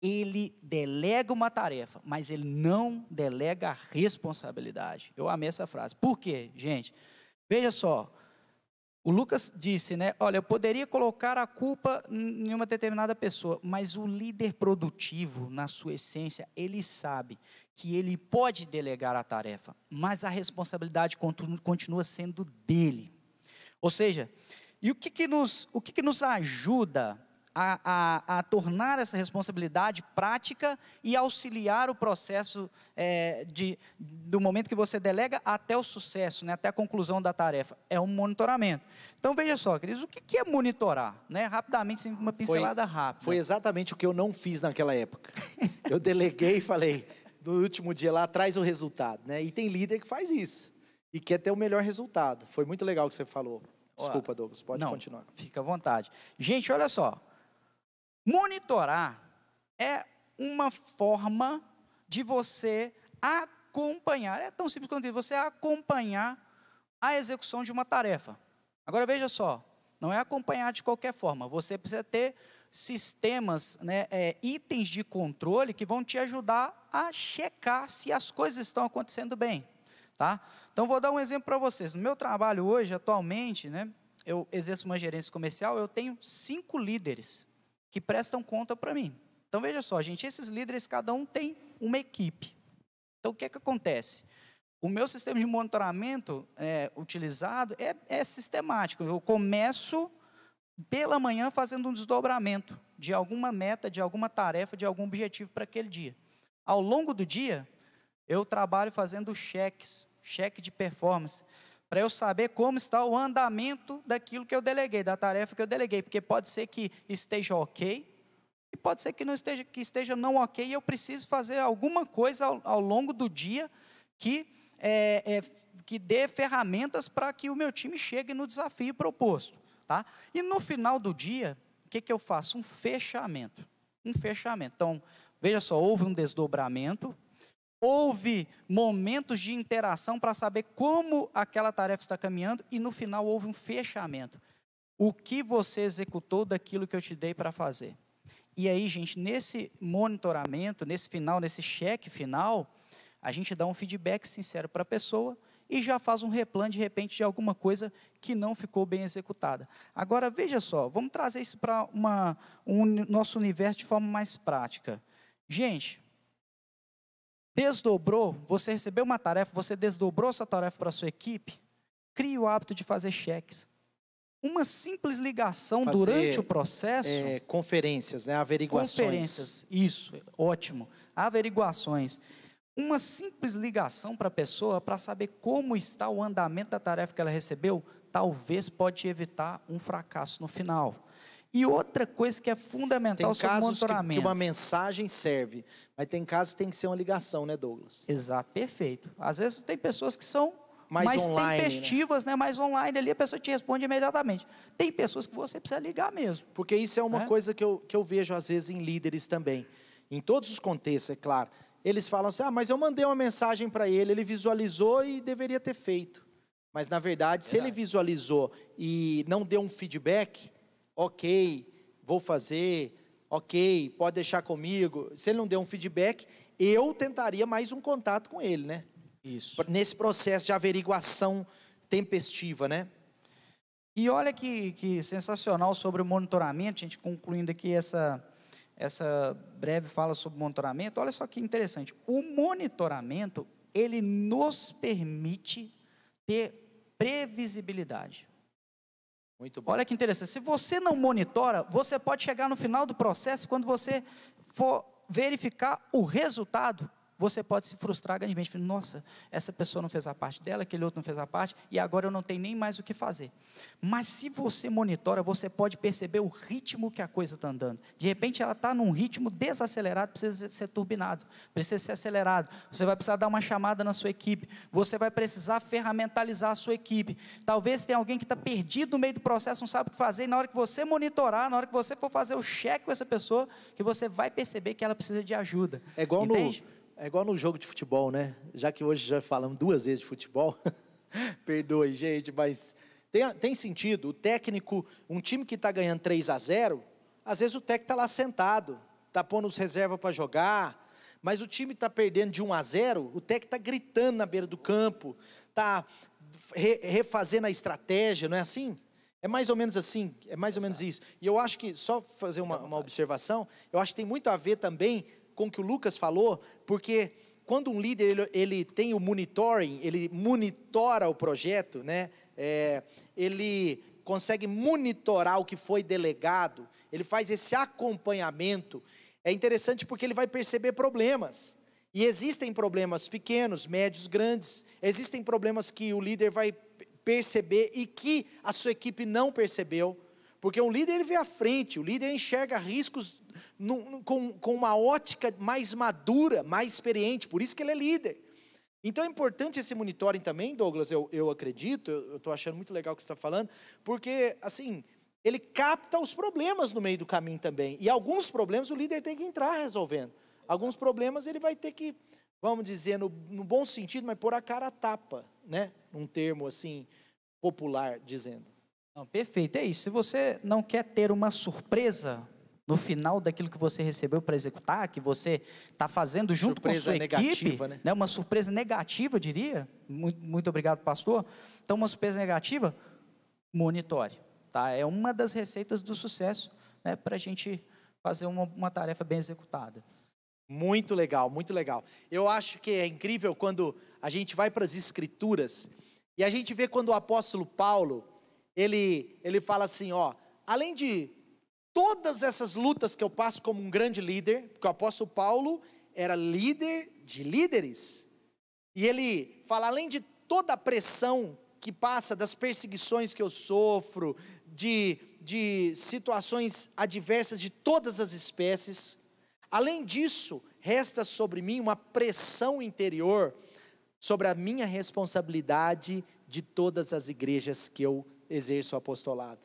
ele delega uma tarefa, mas ele não delega a responsabilidade. Eu amei essa frase. Por quê, gente? Veja só, o Lucas disse, né? Olha, eu poderia colocar a culpa em uma determinada pessoa, mas o líder produtivo, na sua essência, ele sabe que ele pode delegar a tarefa, mas a responsabilidade continua sendo dele. Ou seja, e o que nos ajuda a tornar essa responsabilidade prática e auxiliar o processo do momento que você delega até o sucesso, né, até a conclusão da tarefa? É um monitoramento. Então, veja só, queridos, o que é monitorar? Né? Rapidamente, uma pincelada rápida. Foi exatamente o que eu não fiz naquela época. Eu deleguei e falei, no último dia lá, traz o resultado. Né? E tem líder que faz isso e quer ter o melhor resultado. Foi muito legal o que você falou. Desculpa, Douglas, pode continuar. Fica à vontade. Gente, olha só. Monitorar é uma forma de você acompanhar, é tão simples quanto isso, você acompanhar a execução de uma tarefa. Agora veja só, não é acompanhar de qualquer forma, você precisa ter sistemas, né, itens de controle que vão te ajudar a checar se as coisas estão acontecendo bem. Tá? Então, vou dar um exemplo para vocês. No meu trabalho hoje, atualmente, né, eu exerço uma gerência comercial, eu tenho 5 líderes que prestam conta para mim. Então, veja só, gente, esses líderes, cada um tem uma equipe. Então, o que acontece? O meu sistema de monitoramento utilizado é sistemático. Eu começo pela manhã fazendo um desdobramento de alguma meta, de alguma tarefa, de algum objetivo para aquele dia. Ao longo do dia, eu trabalho fazendo cheque de performance, para eu saber como está o andamento daquilo que eu deleguei, da tarefa que eu deleguei, porque pode ser que esteja ok, e pode ser que não esteja, que esteja não ok, e eu preciso fazer alguma coisa ao longo do dia que dê ferramentas para que o meu time chegue no desafio proposto. Tá? E no final do dia, o que eu faço? Um fechamento. Então, veja só, houve um desdobramento, houve momentos de interação para saber como aquela tarefa está caminhando e no final houve um fechamento. O que você executou daquilo que eu te dei para fazer? E aí, gente, nesse monitoramento, nesse final, nesse cheque final, a gente dá um feedback sincero para a pessoa e já faz um replano, de repente, de alguma coisa que não ficou bem executada. Agora, veja só, vamos trazer isso para nosso universo de forma mais prática. Gente, desdobrou, você recebeu uma tarefa, você desdobrou essa tarefa para a sua equipe, crie o hábito de fazer cheques. Uma simples ligação durante o processo. Conferências, né? Averiguações. Conferências, isso, ótimo. Averiguações. Uma simples ligação para a pessoa, para saber como está o andamento da tarefa que ela recebeu, talvez pode evitar um fracasso no final. E outra coisa que é fundamental sobre o monitoramento. Tem casos que uma mensagem serve, mas tem casos que tem que ser uma ligação, né, Douglas? Exato, perfeito. Às vezes tem pessoas que são mais online, tempestivas, né? Mais online, ali a pessoa te responde imediatamente. Tem pessoas que você precisa ligar mesmo. Porque isso é uma coisa que eu vejo às vezes em líderes também. Em todos os contextos, é claro. eles falam assim, mas eu mandei uma mensagem para ele visualizou e deveria ter feito. Mas na verdade, se ele visualizou e não deu um feedback, ok, vou fazer, ok, pode deixar comigo. Se ele não deu um feedback, eu tentaria mais um contato com ele, né? Isso. Nesse processo de averiguação tempestiva, né? E olha que sensacional sobre o monitoramento, gente, concluindo aqui essa breve fala sobre monitoramento. Olha só que interessante. O monitoramento, ele nos permite ter previsibilidade. Muito bom. Olha que interessante. Se você não monitora, você pode chegar no final do processo, quando você for verificar o resultado, você pode se frustrar grandemente. Nossa, essa pessoa não fez a parte dela, aquele outro não fez a parte, e agora eu não tenho nem mais o que fazer. Mas se você monitora, você pode perceber o ritmo que a coisa está andando. De repente ela está num ritmo desacelerado, precisa ser turbinado, precisa ser acelerado. Você vai precisar dar uma chamada na sua equipe, você vai precisar ferramentalizar a sua equipe. Talvez tenha alguém que está perdido no meio do processo, não sabe o que fazer, e na hora que você monitorar, na hora que você for fazer o cheque com essa pessoa, que você vai perceber que ela precisa de ajuda. É igual entende? É igual no jogo de futebol, né? Já que hoje já falamos 2 vezes de futebol, perdoe, gente, mas tem sentido. O técnico, um time que está ganhando 3-0, às vezes o técnico está lá sentado, está pondo os reservas para jogar, mas o time está perdendo de 1-0, o técnico está gritando na beira do campo, está refazendo a estratégia, não é assim? É mais ou menos assim, é mais ou menos isso. E eu acho que, só fazer uma observação, eu acho que tem muito a ver também com o que o Lucas falou, porque quando um líder ele tem o monitoring, ele monitora o projeto, né? Ele consegue monitorar o que foi delegado, ele faz esse acompanhamento. É interessante porque ele vai perceber problemas. E existem problemas pequenos, médios, grandes. Existem problemas que o líder vai perceber e que a sua equipe não percebeu. Porque um líder ele vê à frente, o líder enxerga riscos com uma ótica mais madura, mais experiente, por isso que ele é líder. Então é importante esse monitoring também, Douglas, eu acredito, eu estou achando muito legal o que você está falando, porque assim, ele capta os problemas no meio do caminho também, e alguns problemas o líder tem que entrar resolvendo, alguns problemas ele vai ter que, vamos dizer, no bom sentido, mas pôr a cara a tapa, né? Um termo assim, popular dizendo. Não, perfeito, é isso. Se você não quer ter uma surpresa no final daquilo que você recebeu para executar, que você está fazendo junto com a sua equipe, né? Uma surpresa negativa, diria, muito obrigado, pastor. Então, uma surpresa negativa, monitore, tá? É uma das receitas do sucesso, né, para a gente fazer uma tarefa bem executada. Muito legal, muito legal. Eu acho que é incrível quando a gente vai para as Escrituras, e a gente vê quando o apóstolo Paulo, ele fala assim, além de todas essas lutas que eu passo como um grande líder, porque o apóstolo Paulo era líder de líderes, e ele fala, além de toda a pressão que passa, das perseguições que eu sofro, de situações adversas de todas as espécies, além disso, resta sobre mim uma pressão interior, sobre a minha responsabilidade de todas as igrejas que eu exerço o apostolado.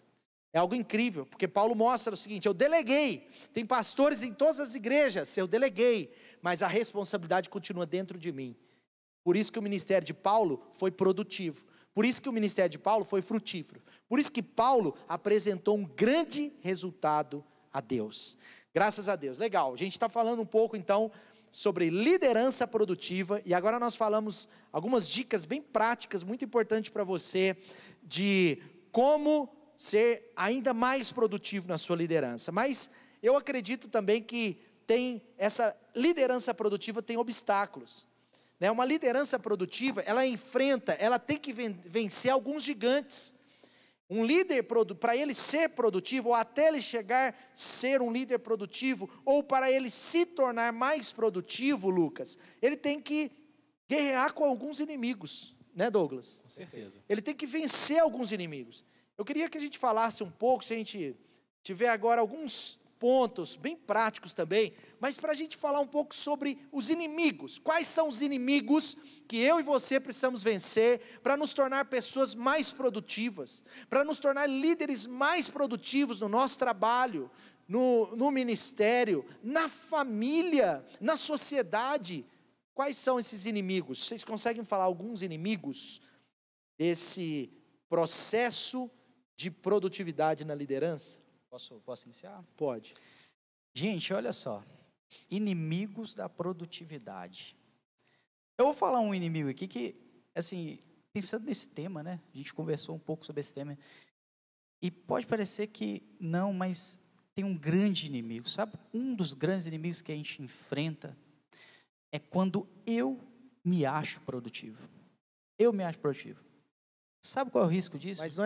É algo incrível, porque Paulo mostra o seguinte, eu deleguei, tem pastores em todas as igrejas, eu deleguei, mas a responsabilidade continua dentro de mim. Por isso que o ministério de Paulo foi produtivo, por isso que o ministério de Paulo foi frutífero, por isso que Paulo apresentou um grande resultado a Deus. Graças a Deus, legal, a gente está falando um pouco então sobre liderança produtiva, e agora nós falamos algumas dicas bem práticas, muito importantes para você, de como ser ainda mais produtivo na sua liderança. Mas eu acredito também que essa liderança produtiva tem obstáculos, né? Uma liderança produtiva, ela tem que vencer alguns gigantes. Um líder, para ele ser produtivo, ou até ele chegar a ser um líder produtivo, ou para ele se tornar mais produtivo, Lucas, ele tem que guerrear com alguns inimigos, né, Douglas? Com certeza. Ele tem que vencer alguns inimigos. Eu queria que a gente falasse um pouco, se a gente tiver agora alguns pontos bem práticos também, mas para a gente falar um pouco sobre os inimigos. Quais são os inimigos que eu e você precisamos vencer para nos tornar pessoas mais produtivas, para nos tornar líderes mais produtivos no nosso trabalho, no ministério, na família, na sociedade. quais são esses inimigos? Vocês conseguem falar alguns inimigos desse processo de produtividade na liderança? Posso iniciar? Pode. Gente, olha só. Inimigos da produtividade. Eu vou falar um inimigo aqui que, assim, pensando nesse tema, né? A gente conversou um pouco sobre esse tema. E pode parecer que não, mas tem um grande inimigo. Sabe, um dos grandes inimigos que a gente enfrenta é quando eu me acho produtivo. Eu me acho produtivo. Sabe qual é o risco disso? Mas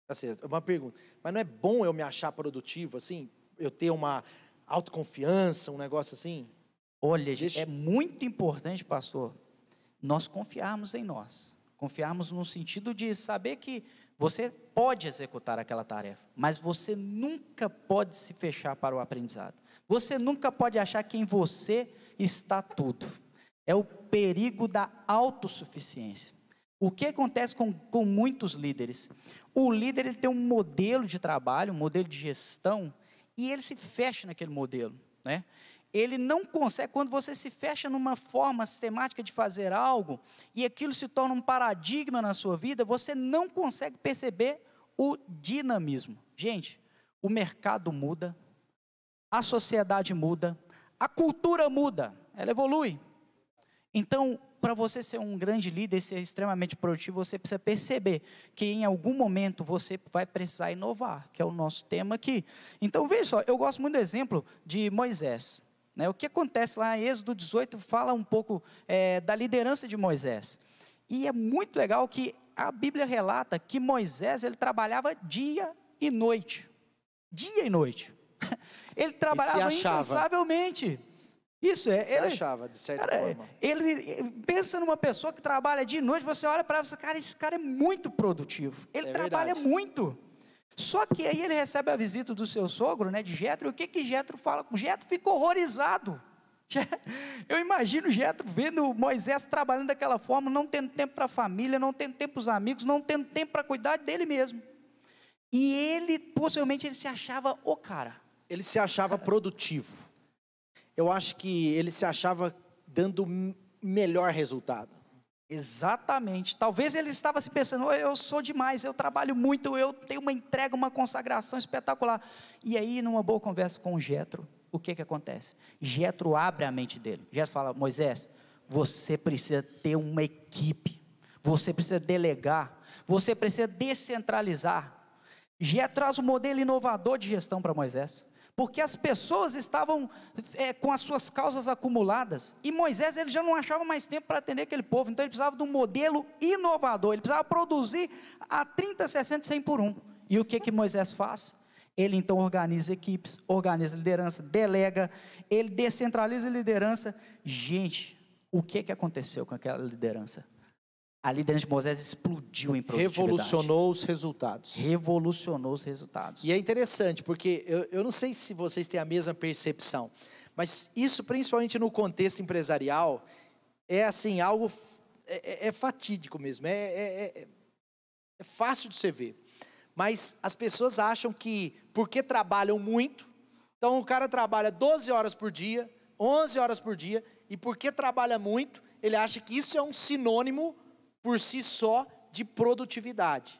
assim, uma pergunta. Mas não é bom eu me achar produtivo, assim? Eu ter uma autoconfiança, um negócio assim? Olha, é muito importante, pastor, nós confiarmos em nós. Confiarmos no sentido de saber que você pode executar aquela tarefa, mas você nunca pode se fechar para o aprendizado. Você nunca pode achar que em você está tudo. É o perigo da autossuficiência. O que acontece com muitos líderes? O líder ele tem um modelo de trabalho, um modelo de gestão, e ele se fecha naquele modelo, né? Ele não consegue, quando você se fecha numa forma sistemática de fazer algo, e aquilo se torna um paradigma na sua vida, você não consegue perceber o dinamismo. Gente, o mercado muda, a sociedade muda, a cultura muda, ela evolui. Então, para você ser um grande líder, ser extremamente produtivo, você precisa perceber que em algum momento você vai precisar inovar, que é o nosso tema aqui. Então, veja só, eu gosto muito do exemplo de Moisés. Né? O que acontece lá em Êxodo 18 fala um pouco da liderança de Moisés. E é muito legal que a Bíblia relata que Moisés, ele trabalhava dia e noite. Dia e noite. Ele trabalhava incansavelmente. Isso é. Ele achava, de certa forma. Ele pensa numa pessoa que trabalha dia e noite, você olha para ela e fala, cara, esse cara é muito produtivo. Ele trabalha muito. Só que aí ele recebe a visita do seu sogro, né, de Jetro, e o que Jetro fala? O Jetro fica horrorizado. Eu imagino Jetro vendo Moisés trabalhando daquela forma, não tendo tempo para a família, não tendo tempo para os amigos, não tendo tempo para cuidar dele mesmo. E ele, possivelmente, ele se achava o cara. Ele se achava produtivo. Eu acho que ele se achava dando melhor resultado. Exatamente. Talvez ele estava se pensando, eu sou demais, eu trabalho muito, eu tenho uma entrega, uma consagração espetacular. E aí, numa boa conversa com o Jetro, o que acontece? Jetro abre a mente dele. Jetro fala, Moisés, você precisa ter uma equipe, você precisa delegar, você precisa descentralizar. Jetro traz um modelo inovador de gestão para Moisés. Porque as pessoas estavam com as suas causas acumuladas, e Moisés ele já não achava mais tempo para atender aquele povo, então ele precisava de um modelo inovador, ele precisava produzir a 30, 60, 100 por 1, e o que Moisés faz? Ele então organiza equipes, organiza liderança, delega, ele descentraliza a liderança. Gente, o que aconteceu com aquela liderança? A liderança de Moisés explodiu em produtividade. Revolucionou os resultados. Revolucionou os resultados. E é interessante, porque eu não sei se vocês têm a mesma percepção, mas isso, principalmente no contexto empresarial, é assim, algo, é fatídico mesmo, é fácil de se ver. Mas as pessoas acham que, porque trabalham muito, então o cara trabalha 12 horas por dia, 11 horas por dia, e porque trabalha muito, ele acha que isso é um sinônimo por si só de produtividade.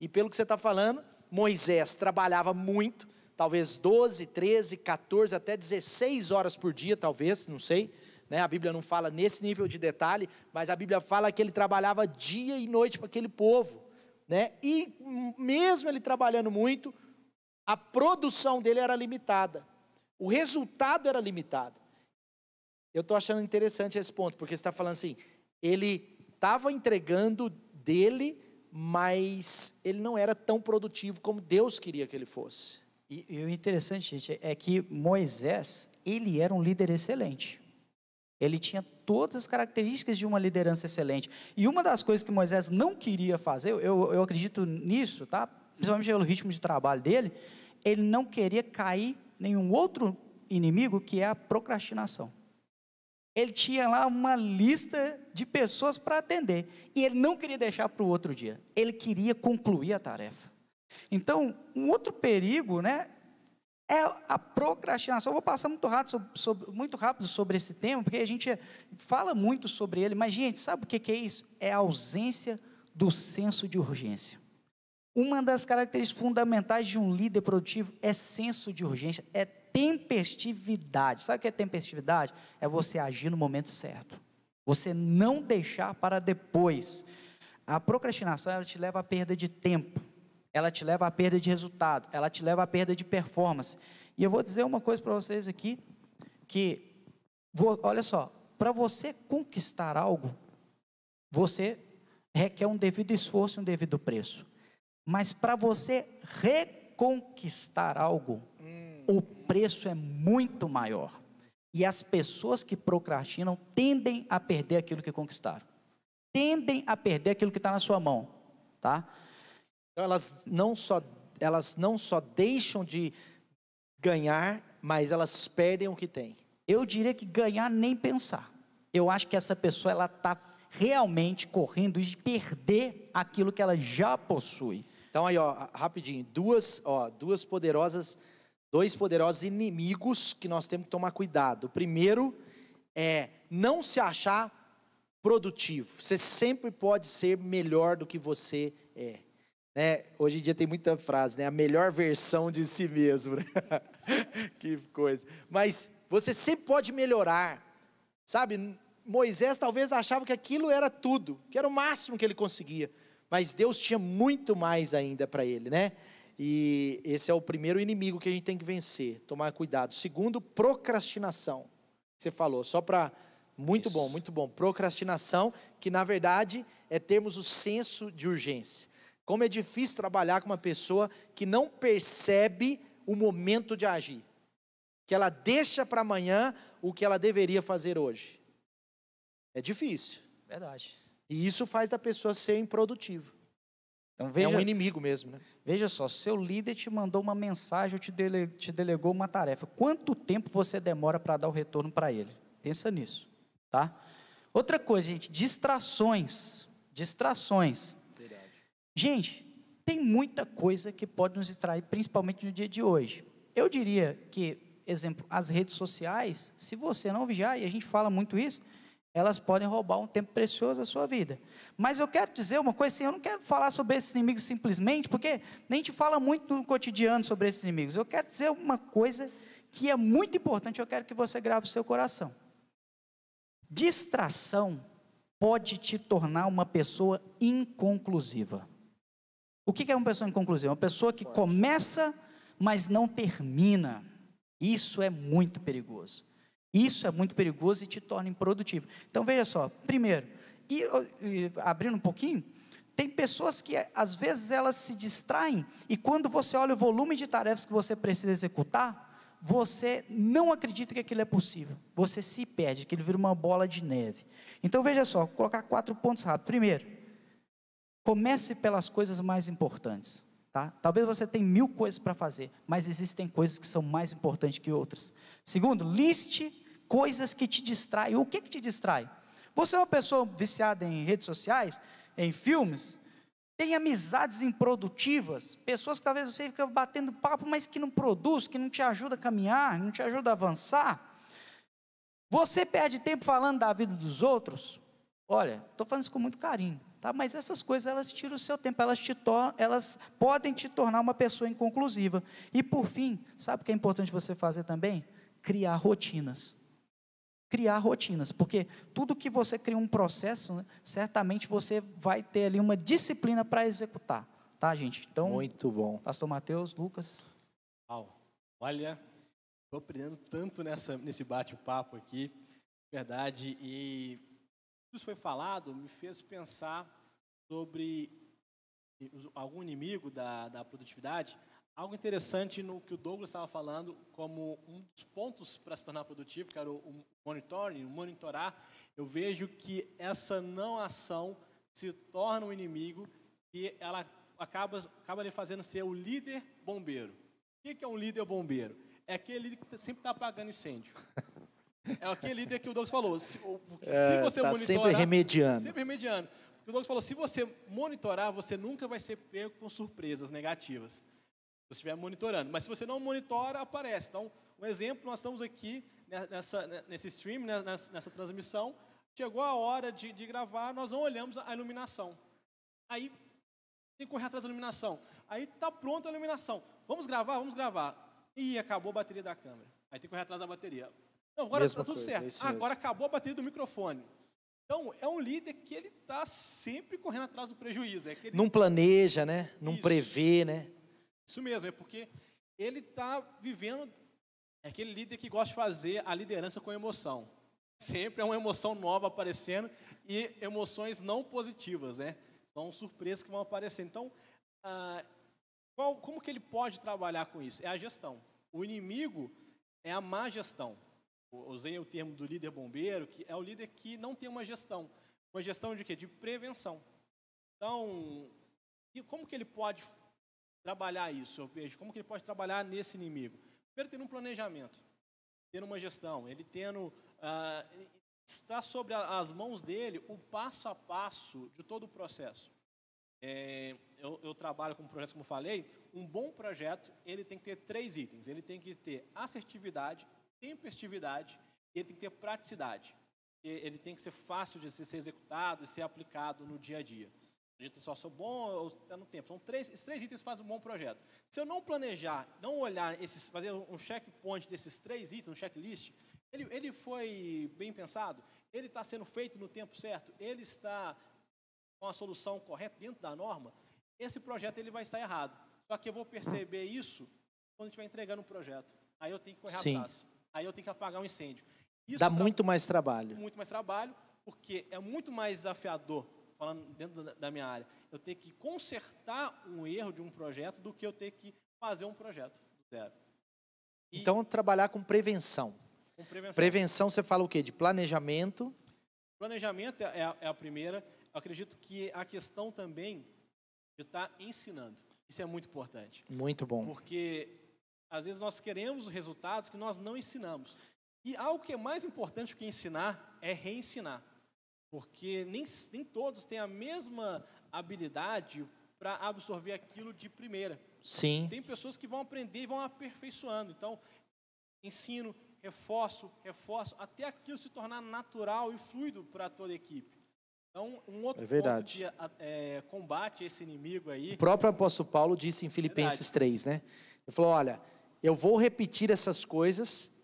E pelo que você está falando, Moisés trabalhava muito, talvez 12, 13, 14, até 16 horas por dia, talvez, não sei, né? A Bíblia não fala nesse nível de detalhe, mas a Bíblia fala que ele trabalhava dia e noite para aquele povo, né? E mesmo ele trabalhando muito, a produção dele era limitada, o resultado era limitado. Eu estou achando interessante esse ponto, porque você está falando assim, ele estava entregando dele, mas ele não era tão produtivo como Deus queria que ele fosse. E o interessante, gente, é que Moisés, ele era um líder excelente. Ele tinha todas as características de uma liderança excelente. E uma das coisas que Moisés não queria fazer, eu acredito nisso, tá? Principalmente pelo ritmo de trabalho dele, ele não queria cair em nenhum outro inimigo, que é a procrastinação. Ele tinha lá uma lista de pessoas para atender, e ele não queria deixar para o outro dia, ele queria concluir a tarefa. Então, um outro perigo, né, é a procrastinação. Eu vou passar muito rápido sobre esse tema, porque a gente fala muito sobre ele, mas, gente, sabe o que é isso? É a ausência do senso de urgência. Uma das características fundamentais de um líder produtivo é senso de urgência, é tempestividade. Sabe o que é tempestividade? É você agir no momento certo. Você não deixar para depois. A procrastinação, ela te leva à perda de tempo. Ela te leva à perda de resultado, ela te leva à perda de performance. E eu vou dizer uma coisa para vocês aqui, olha só, para você conquistar algo, você requer um devido esforço e um devido preço. Mas para você reconquistar algo, o preço é muito maior. E as pessoas que procrastinam tendem a perder aquilo que conquistaram. Tendem a perder aquilo que está na sua mão, tá? Então, elas não só deixam de ganhar, mas elas perdem o que têm. Eu diria que ganhar nem pensar. Eu acho que essa pessoa, ela está realmente correndo de perder aquilo que ela já possui. Então aí, rapidinho, dois poderosos inimigos que nós temos que tomar cuidado. O primeiro é não se achar produtivo. Você sempre pode ser melhor do que você é. Né? Hoje em dia tem muita frase, né? A melhor versão de si mesmo. Né? Que coisa. Mas você sempre pode melhorar. Sabe, Moisés talvez achava que aquilo era tudo, que era o máximo que ele conseguia. Mas Deus tinha muito mais ainda para ele, né? E esse é o primeiro inimigo que a gente tem que vencer, tomar cuidado. Segundo, procrastinação. Você falou, só para... Muito bom. Procrastinação, que na verdade é termos o senso de urgência. Como é difícil trabalhar com uma pessoa que não percebe o momento de agir. Que ela deixa para amanhã o que ela deveria fazer hoje. É difícil. Verdade. E isso faz da pessoa ser improdutiva. Então, é um inimigo mesmo, né? Veja só, seu líder te mandou uma mensagem, ou te delegou uma tarefa. Quanto tempo você demora para dar o retorno para ele? Pensa nisso, tá? Outra coisa, gente, distrações. Verdade. Gente, tem muita coisa que pode nos distrair, principalmente no dia de hoje. Eu diria que, exemplo, as redes sociais, se você não vigiar, e a gente fala muito isso, elas podem roubar um tempo precioso da sua vida. Mas eu quero dizer uma coisa assim, eu não quero falar sobre esses inimigos simplesmente, porque a gente fala muito no cotidiano sobre esses inimigos. Eu quero dizer uma coisa que é muito importante, eu quero que você grave no seu coração. Distração pode te tornar uma pessoa inconclusiva. O que é uma pessoa inconclusiva? Uma pessoa que começa, mas não termina. Isso é muito perigoso. Isso é muito perigoso e te torna improdutivo. Então, veja só, primeiro, abrindo um pouquinho, tem pessoas que, às vezes, elas se distraem, e quando você olha o volume de tarefas que você precisa executar, você não acredita que aquilo é possível. Você se perde, aquilo vira uma bola de neve. Então, veja só, vou colocar 4 pontos rápidos. Primeiro, comece pelas coisas mais importantes. Tá? Talvez você tenha 1000 coisas para fazer, mas existem coisas que são mais importantes que outras. Segundo, liste coisas que te distraem. O que te distrai? Você é uma pessoa viciada em redes sociais, em filmes, tem amizades improdutivas, pessoas que talvez você fica batendo papo, mas que não produz, que não te ajuda a caminhar, não te ajuda a avançar. Você perde tempo falando da vida dos outros. Olha, estou falando isso com muito carinho. Tá? Mas essas coisas, elas tiram o seu tempo, elas podem te tornar uma pessoa inconclusiva. E por fim, sabe o que é importante você fazer também? Criar rotinas. Porque tudo que você cria um processo, né, certamente você vai ter ali uma disciplina para executar. Tá, gente? Então, muito bom. Pastor Mateus, Lucas. Olha, estou aprendendo tanto nesse bate-papo aqui, verdade, e tudo isso foi falado, me fez pensar sobre algum inimigo da produtividade. Algo interessante no que o Douglas estava falando, como um dos pontos para se tornar produtivo, que era o monitoring, o monitorar. Eu vejo que essa não ação se torna um inimigo e ela acaba lhe fazendo ser o líder bombeiro. O que é um líder bombeiro? É aquele líder que sempre está apagando incêndio. É aquele líder que o Douglas falou. Se você monitorar, sempre remediando. O Douglas falou, se você monitorar, você nunca vai ser pego com surpresas negativas. você estiver monitorando. Mas se você não monitora, aparece. Então, um exemplo, nós estamos aqui nesse stream, nessa transmissão, chegou a hora de gravar, nós não olhamos a iluminação. Aí, tem que correr atrás da iluminação. Aí, está pronta a iluminação. Vamos gravar? Vamos gravar. Ih, acabou a bateria da câmera. Aí, tem que correr atrás da bateria. Não, agora está tudo certo. Agora acabou a bateria do microfone. Então, é um líder que ele está sempre correndo atrás do prejuízo. Não planeja, né? Não prevê, né? Isso mesmo, é porque ele está vivendo, é aquele líder que gosta de fazer a liderança com emoção. Sempre é uma emoção nova aparecendo e emoções não positivas, né? São surpresas que vão aparecer. Então, como que ele pode trabalhar com isso? É a gestão. O inimigo é a má gestão. Usei o termo do líder bombeiro, que é o líder que não tem uma gestão. Uma gestão de quê? De prevenção. Então, e como que ele pode trabalhar isso? Eu vejo, como que ele pode trabalhar nesse inimigo? Primeiro, tendo um planejamento, tendo uma gestão, ele tendo, está sobre as mãos dele o passo a passo de todo o processo. Eu trabalho com projetos, como falei, um bom projeto, ele tem que ter 3 itens. Ele tem que ter assertividade, tempestividade e ele tem que ter praticidade. Ele tem que ser fácil de ser executado e ser aplicado no dia a dia. A gente só sou bom ou está no tempo. São esses 3 itens fazem um bom projeto. Se eu não planejar, não olhar, fazer um checkpoint desses 3 itens, um checklist, ele foi bem pensado? Ele está sendo feito no tempo certo? Ele está com a solução correta dentro da norma? Esse projeto ele vai estar errado. Só que eu vou perceber isso quando estiver entregando um projeto. Aí eu tenho que correr atrás. Aí eu tenho que apagar um incêndio. Isso dá muito mais trabalho. Muito mais trabalho, porque é muito mais desafiador, falando dentro da minha área, eu ter que consertar um erro de um projeto do que eu ter que fazer um projeto do zero. Então, trabalhar com prevenção. Com prevenção. Prevenção, você fala o quê? De planejamento? Planejamento é a primeira. Eu acredito que a questão também de estar ensinando. Isso é muito importante. Muito bom. Porque às vezes nós queremos resultados que nós não ensinamos. E algo que é mais importante que ensinar é reensinar. Porque nem todos têm a mesma habilidade para absorver aquilo de primeira. Sim. Tem pessoas que vão aprender e vão aperfeiçoando. Então, ensino, reforço, até aquilo se tornar natural e fluido para toda a equipe. Então, um outro ponto de combate a esse inimigo aí... O próprio apóstolo Paulo disse em Filipenses 3, né? Ele falou, olha, eu vou repetir essas coisas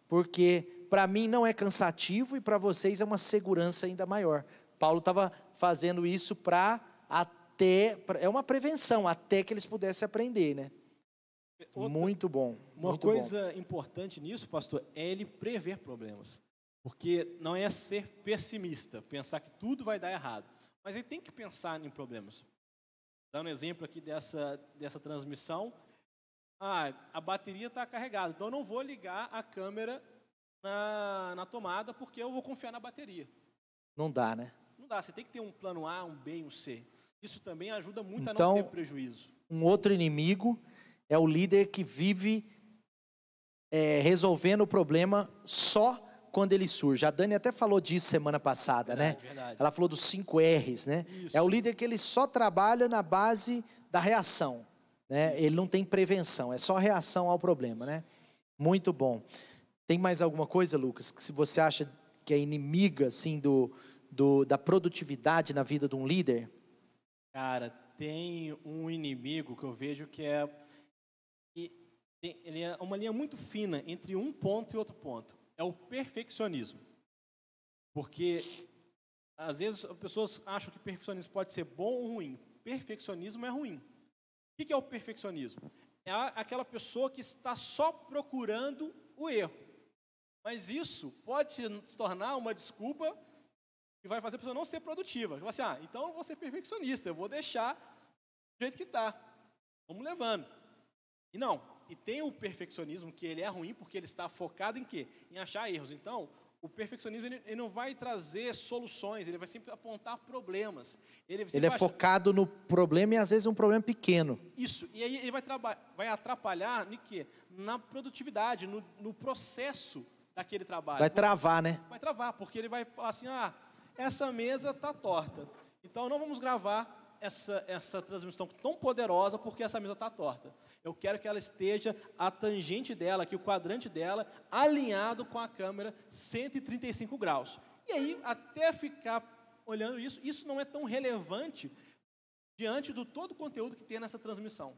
porque para mim não é cansativo e para vocês é uma segurança ainda maior. Paulo estava fazendo isso é uma prevenção, até que eles pudessem aprender, né? Muito bom. Uma coisa importante nisso, pastor, é ele prever problemas. Porque não é ser pessimista, pensar que tudo vai dar errado. Mas ele tem que pensar em problemas. Dando um exemplo aqui dessa transmissão, a bateria está carregada, então eu não vou ligar a câmera na tomada porque eu vou confiar na bateria. Não dá, né? Não dá, você tem que ter um plano A, um B e um C. Isso também ajuda muito a não ter prejuízo. Um outro inimigo é o líder que vive resolvendo o problema só quando ele surge. A Dani até falou disso semana passada, né? Verdade. Ela falou dos 5 R's, né? Isso. É o líder que ele só trabalha na base da reação, né? Ele não tem prevenção, é só reação ao problema, né? Muito bom. Tem mais alguma coisa, Lucas, que se você acha que é inimiga, assim, da produtividade na vida de um líder? Cara, tem um inimigo que eu vejo que ele é uma linha muito fina entre um ponto e outro ponto. É o perfeccionismo. Porque, às vezes, as pessoas acham que perfeccionismo pode ser bom ou ruim. Perfeccionismo é ruim. O que é o perfeccionismo? É aquela pessoa que está só procurando o erro. Mas isso pode se tornar uma desculpa que vai fazer a pessoa não ser produtiva. Vai assim, então eu vou ser perfeccionista, eu vou deixar do jeito que está. Vamos levando. E não. E tem o perfeccionismo, que ele é ruim porque ele está focado em quê? Em achar erros. Então, o perfeccionismo ele não vai trazer soluções, ele vai sempre apontar problemas. Ele é focado no problema e às vezes um problema pequeno. Isso. E aí ele vai atrapalhar em quê? Na produtividade, no processo daquele trabalho. Vai travar, né? Vai travar, porque ele vai falar assim, essa mesa está torta. Então, não vamos gravar essa transmissão tão poderosa porque essa mesa está torta. Eu quero que ela esteja, a tangente dela, aqui o quadrante dela, alinhado com a câmera 135 graus. E aí, até ficar olhando isso, isso não é tão relevante diante do todo o conteúdo que tem nessa transmissão.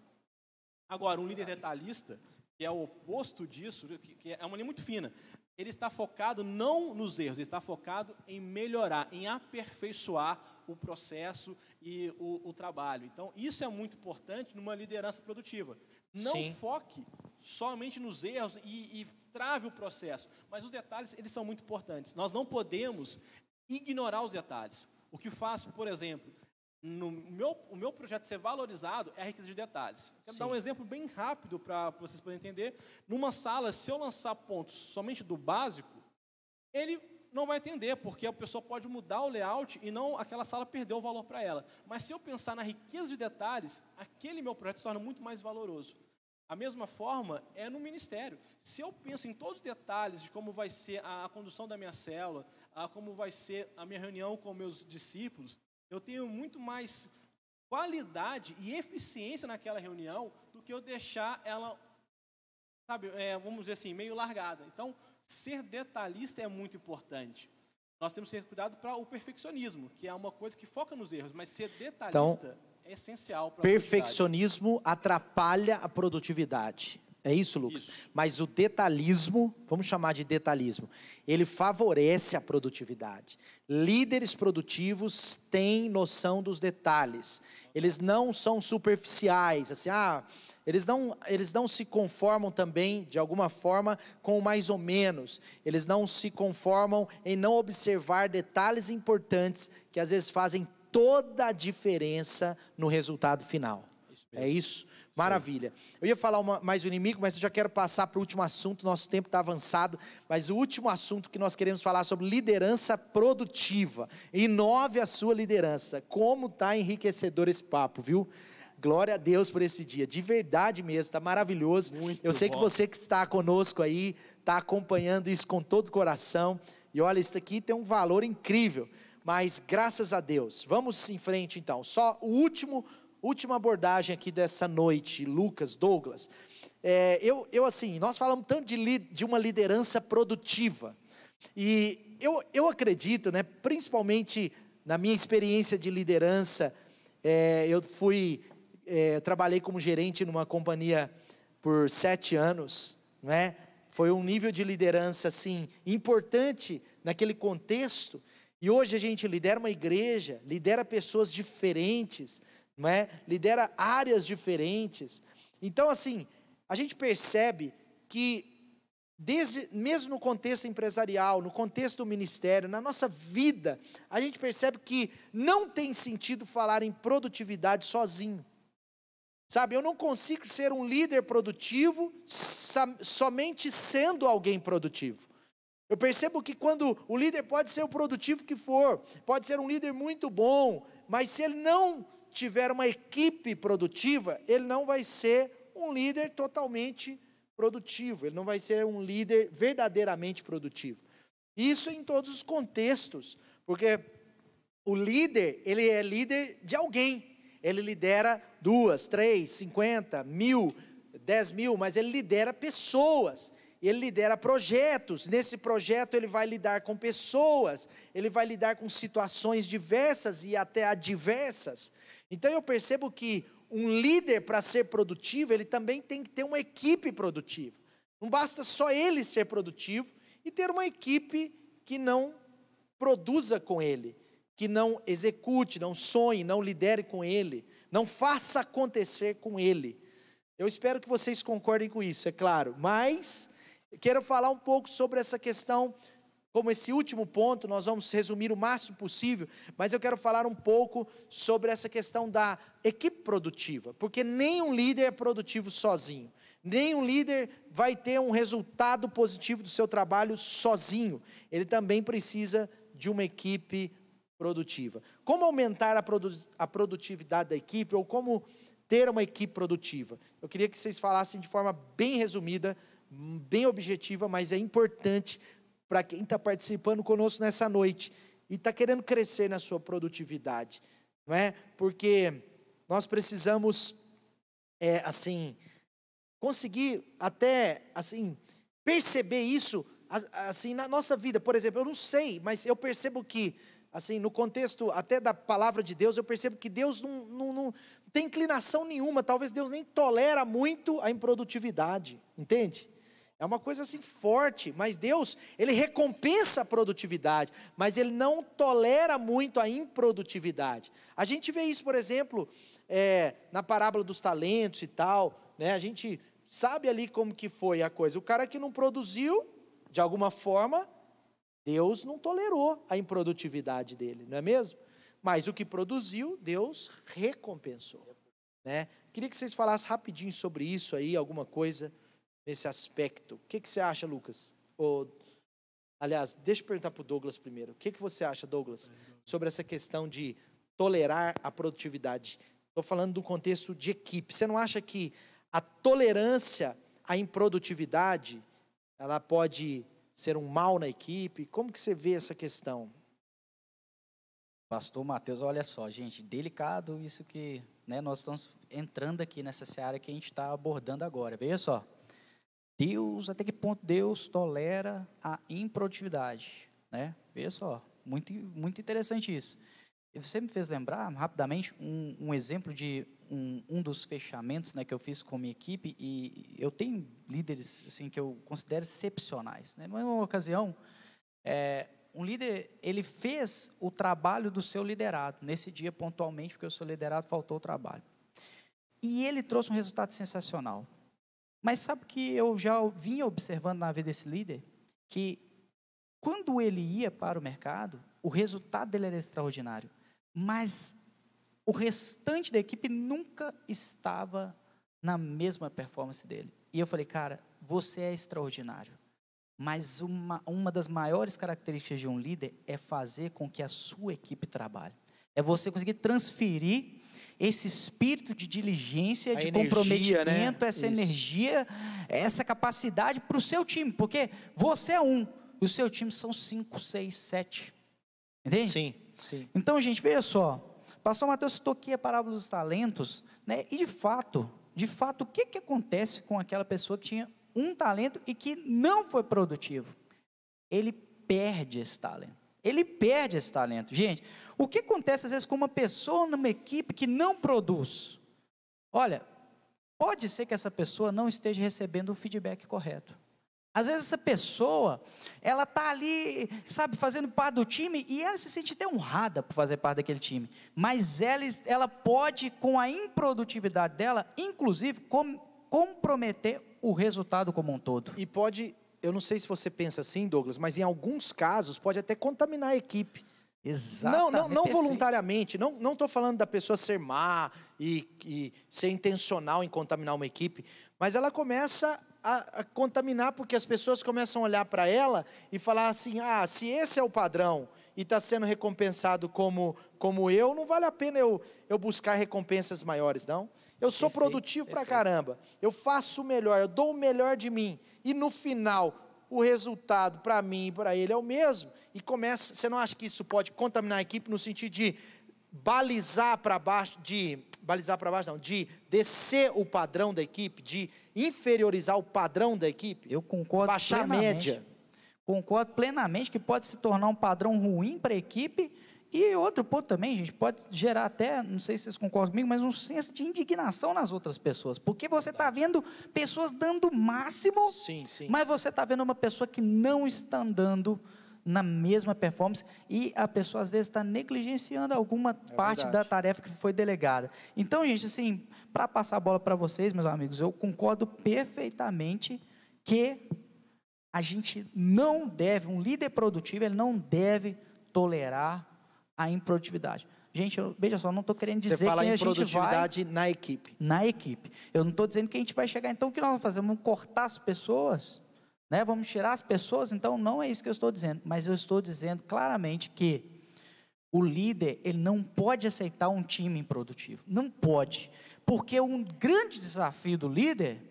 Agora, um líder detalhista, que é o oposto disso, que é uma linha muito fina, ele está focado não nos erros, ele está focado em melhorar, em aperfeiçoar o processo e o trabalho. Então, isso é muito importante numa liderança produtiva. Não Sim. foque somente nos erros e trave o processo, mas os detalhes, eles são muito importantes. Nós não podemos ignorar os detalhes. O que faz, por exemplo, o meu projeto ser valorizado é a riqueza de detalhes. Quero dar um exemplo bem rápido para vocês poderem entender. Numa sala, se eu lançar pontos somente do básico, ele não vai entender, porque a pessoa pode mudar o layout e não aquela sala perdeu o valor para ela. Mas se eu pensar na riqueza de detalhes, aquele meu projeto se torna muito mais valoroso. A mesma forma é no ministério. Se eu penso em todos os detalhes de como vai ser a condução da minha célula, como vai ser a minha reunião com meus discípulos, eu tenho muito mais qualidade e eficiência naquela reunião do que eu deixar ela, sabe, vamos dizer assim, meio largada. Então, ser detalhista é muito importante. Nós temos que ter cuidado para o perfeccionismo, que é uma coisa que foca nos erros, mas ser detalhista é essencial para a Perfeccionismo atrapalha a produtividade. É isso, Lucas? Isso. Mas o detalhismo, vamos chamar de detalhismo, ele favorece a produtividade. Líderes produtivos têm noção dos detalhes. Eles não são superficiais, assim, eles não se conformam também, de alguma forma, com o mais ou menos. Eles não se conformam em não observar detalhes importantes que às vezes fazem toda a diferença no resultado final. É isso? Maravilha. Eu ia falar mais um inimigo, mas eu já quero passar para o último assunto, nosso tempo está avançado, mas o último assunto que nós queremos falar sobre liderança produtiva. Inove a sua liderança. Como está enriquecedor esse papo, viu? Glória a Deus por esse dia, de verdade mesmo, está maravilhoso. Eu sei que você que está conosco aí, está acompanhando isso com todo o coração, e olha, isso aqui tem um valor incrível, mas graças a Deus. Vamos em frente então, só o última abordagem aqui dessa noite, Lucas, Douglas. Assim, nós falamos tanto de uma liderança produtiva, e eu acredito, né, principalmente na minha experiência de liderança, eu trabalhei como gerente numa companhia por 7 anos, né? Foi um nível de liderança assim, importante naquele contexto, e hoje a gente lidera uma igreja, lidera pessoas diferentes, não é? Lidera áreas diferentes. Então, assim, a gente percebe que, mesmo no contexto empresarial, no contexto do ministério, na nossa vida, a gente percebe que não tem sentido falar em produtividade sozinho. Sabe, eu não consigo ser um líder produtivo somente sendo alguém produtivo. Eu percebo que quando o líder pode ser o produtivo que for, pode ser um líder muito bom, mas se ele não tiver uma equipe produtiva, ele não vai ser um líder totalmente produtivo, ele não vai ser um líder verdadeiramente produtivo. Isso em todos os contextos, porque o líder, ele é líder de alguém, ele lidera 2, 3, 50, 1000, 10 mil, mas ele lidera pessoas, ele lidera projetos. Nesse projeto ele vai lidar com pessoas, ele vai lidar com situações diversas e até adversas. Então eu percebo que um líder, para ser produtivo, ele também tem que ter uma equipe produtiva. Não basta só ele ser produtivo e ter uma equipe que não produza com ele, que não execute, não sonhe, não lidere com ele, não faça acontecer com ele. Eu espero que vocês concordem com isso, é claro, mas quero falar um pouco sobre essa questão. Como esse último ponto, nós vamos resumir o máximo possível, mas eu quero falar um pouco sobre essa questão da equipe produtiva, porque nenhum líder é produtivo sozinho, nenhum líder vai ter um resultado positivo do seu trabalho sozinho, ele também precisa de uma equipe produtiva. Como aumentar a produtividade da equipe, ou como ter uma equipe produtiva? Eu queria que vocês falassem de forma bem resumida, bem objetiva, mas é importante para quem está participando conosco nessa noite e está querendo crescer na sua produtividade, não é? Porque nós precisamos, conseguir até, assim, perceber isso, assim, na nossa vida. Por exemplo, eu não sei, mas eu percebo que, assim, no contexto até da palavra de Deus, eu percebo que Deus não tem inclinação nenhuma, talvez Deus nem tolera muito a improdutividade, entende? É uma coisa assim forte, mas Deus, Ele recompensa a produtividade, mas Ele não tolera muito a improdutividade. A gente vê isso, por exemplo, na parábola dos talentos e tal, né? A gente sabe ali como que foi a coisa. O cara que não produziu, de alguma forma, Deus não tolerou a improdutividade dele, não é mesmo? Mas o que produziu, Deus recompensou, né? Queria que vocês falassem rapidinho sobre isso aí, alguma coisa nesse aspecto. O que você acha, Lucas? Aliás, deixa eu perguntar para o Douglas primeiro. O que você acha, Douglas, sobre essa questão de tolerar a produtividade? Estou falando do contexto de equipe. Você não acha que a tolerância à improdutividade, ela pode ser um mal na equipe? Como que você vê essa questão? Pastor Mateus, olha só, gente, delicado isso que, né, nós estamos entrando aqui nessa seara que a gente está abordando agora. Veja só, Deus, até que ponto Deus tolera a improdutividade, né? Veja só, muito, muito interessante isso. E você me fez lembrar, rapidamente, um exemplo de um dos fechamentos, né, que eu fiz com a minha equipe, e eu tenho líderes assim, que eu considero excepcionais, né? Numa ocasião, um líder, ele fez o trabalho do seu liderado, nesse dia pontualmente, porque o seu liderado faltou o trabalho. E ele trouxe um resultado sensacional. Mas sabe que eu já vinha observando na vida desse líder, que quando ele ia para o mercado, o resultado dele era extraordinário, mas o restante da equipe nunca estava na mesma performance dele. E eu falei, cara, você é extraordinário, mas uma das maiores características de um líder é fazer com que a sua equipe trabalhe. É você conseguir transferir esse espírito de diligência, de comprometimento, né? Essa energia, essa capacidade para o seu time, porque você é um, e o seu time são 5, 6, 7, entende? Sim, sim. Então, gente, veja só, pastor Mateus citou aqui a parábola dos talentos, né? E de fato, o que acontece com aquela pessoa que tinha um talento e que não foi produtivo? Ele perde esse talento. Ele perde esse talento. Gente, o que acontece às vezes com uma pessoa numa equipe que não produz? Olha, pode ser que essa pessoa não esteja recebendo o feedback correto. Às vezes essa pessoa, ela está ali, sabe, fazendo parte do time e ela se sente até honrada por fazer parte daquele time. Mas ela pode, com a improdutividade dela, inclusive, comprometer o resultado como um todo. E pode... Eu não sei se você pensa assim, Douglas, mas em alguns casos pode até contaminar a equipe. Exatamente. Não voluntariamente, não estou falando da pessoa ser má e ser intencional em contaminar uma equipe, mas ela começa a contaminar porque as pessoas começam a olhar para ela e falar assim, se esse é o padrão e está sendo recompensado como eu, não vale a pena eu buscar recompensas maiores, não. Eu sou produtivo pra caramba, eu faço o melhor, eu dou o melhor de mim, e no final, o resultado para mim e para ele é o mesmo, e você não acha que isso pode contaminar a equipe no sentido de balizar para baixo, de descer o padrão da equipe, de inferiorizar o padrão da equipe? Eu concordo baixar plenamente. A média. Concordo plenamente que pode se tornar um padrão ruim para a equipe. E outro ponto também, gente, pode gerar até, não sei se vocês concordam comigo, mas um senso de indignação nas outras pessoas. Porque você está vendo pessoas dando o máximo, sim. Mas você está vendo uma pessoa que não está andando na mesma performance e a pessoa às vezes está negligenciando alguma parte da tarefa que foi delegada. Então, gente, assim, para passar a bola para vocês, meus amigos, eu concordo perfeitamente que a gente não deve, um líder produtivo, ele não deve tolerar a improdutividade. Gente, veja só, não estou querendo dizer que a gente vai... Você fala improdutividade na equipe. Na equipe. Eu não estou dizendo que a gente vai chegar, então o que nós vamos fazer? Vamos cortar as pessoas, né? Vamos tirar as pessoas? Então não é isso que eu estou dizendo, mas eu estou dizendo claramente que o líder, ele não pode aceitar um time improdutivo. Não pode. Porque um grande desafio do líder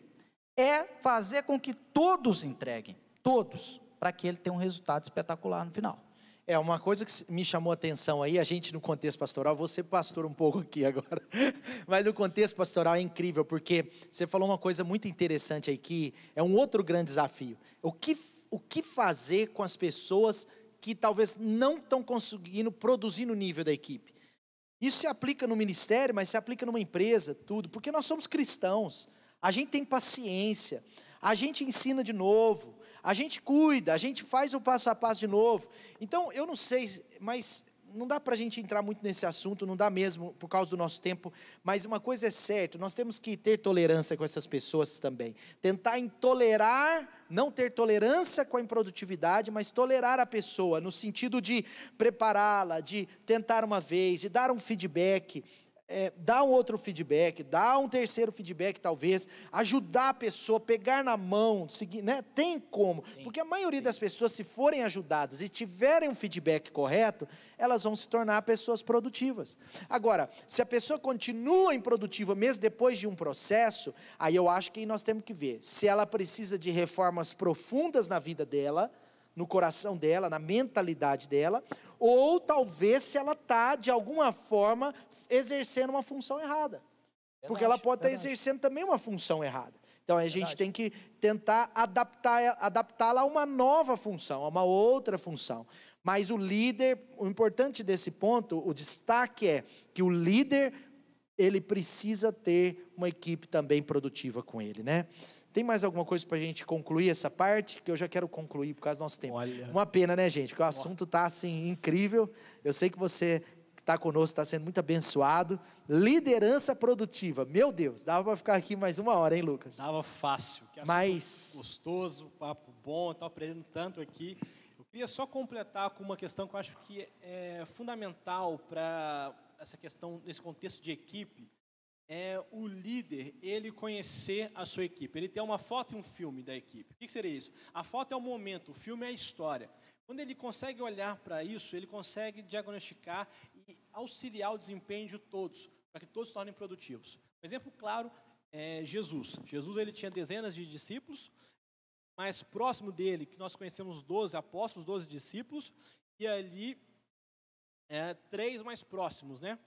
é fazer com que todos entreguem, todos, para que ele tenha um resultado espetacular no final. Uma coisa que me chamou a atenção aí, a gente no contexto pastoral, vou ser pastor um pouco aqui agora, mas no contexto pastoral é incrível, porque você falou uma coisa muito interessante aí, que é um outro grande desafio. O que fazer com as pessoas que talvez não estão conseguindo produzir no nível da equipe? Isso se aplica no ministério, mas se aplica numa empresa, tudo, porque nós somos cristãos, a gente tem paciência, a gente ensina de novo, a gente cuida, a gente faz o passo a passo de novo. Então, eu não sei, mas não dá para a gente entrar muito nesse assunto, não dá mesmo por causa do nosso tempo, mas uma coisa é certa, nós temos que ter tolerância com essas pessoas também. Tentar tolerar, não ter tolerância com a improdutividade, mas tolerar a pessoa, no sentido de prepará-la, de tentar uma vez, de dar um feedback, dar um outro feedback, dar um terceiro feedback talvez, ajudar a pessoa, pegar na mão, seguir, né? Tem como, sim, porque a maioria das pessoas, se forem ajudadas e tiverem um feedback correto, elas vão se tornar pessoas produtivas. Agora, se a pessoa continua improdutiva mesmo depois de um processo, aí eu acho que nós temos que ver se ela precisa de reformas profundas na vida dela, no coração dela, na mentalidade dela, ou talvez se ela está de alguma forma exercendo uma função errada, porque ela pode estar exercendo também uma função errada. Então a gente tem que tentar adaptá-la a uma nova função, a uma outra função. Mas o líder, o importante desse ponto, o destaque é que o líder, ele precisa ter uma equipe também produtiva com ele, né? Tem mais alguma coisa para a gente concluir essa parte? Que eu já quero concluir por causa do nosso tempo. Olha. Uma pena, né, gente? Porque o assunto está assim incrível. Eu sei que você que está conosco está sendo muito abençoado. Liderança produtiva. Meu Deus, dava para ficar aqui mais 1 hora, hein, Lucas? Dava fácil. Que mas gostoso, papo bom, estou aprendendo tanto aqui. Eu queria só completar com uma questão que eu acho que é fundamental para essa questão, nesse contexto de equipe, é o líder, ele conhecer a sua equipe, ele ter uma foto e um filme da equipe. O que seria isso? A foto é o momento, o filme é a história. Quando ele consegue olhar para isso, ele consegue diagnosticar e auxiliar o desempenho de todos, para que todos se tornem produtivos. Um exemplo claro é Jesus. Jesus, ele tinha dezenas de discípulos, mais próximo dele, que nós conhecemos 12 apóstolos, 12 discípulos, e ali 3 mais próximos, né?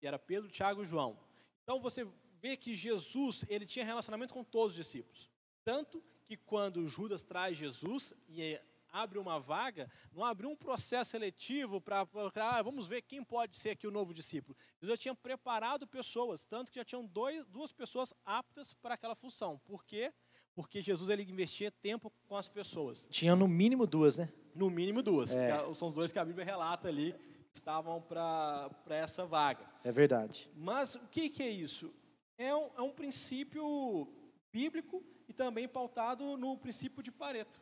Que era Pedro, Tiago e João. Então você vê que Jesus, ele tinha relacionamento com todos os discípulos. Tanto que quando Judas traz Jesus e abre uma vaga, não abriu um processo seletivo para vamos ver quem pode ser aqui o novo discípulo. Jesus já tinha preparado pessoas, tanto que já tinham 2 pessoas aptas para aquela função. Por quê? Porque Jesus, ele investia tempo com as pessoas. Tinha no mínimo 2, né? No mínimo 2. São os 2 que a Bíblia relata ali, que estavam para essa vaga. É verdade. Mas o que é isso? É um princípio bíblico e também pautado no princípio de Pareto.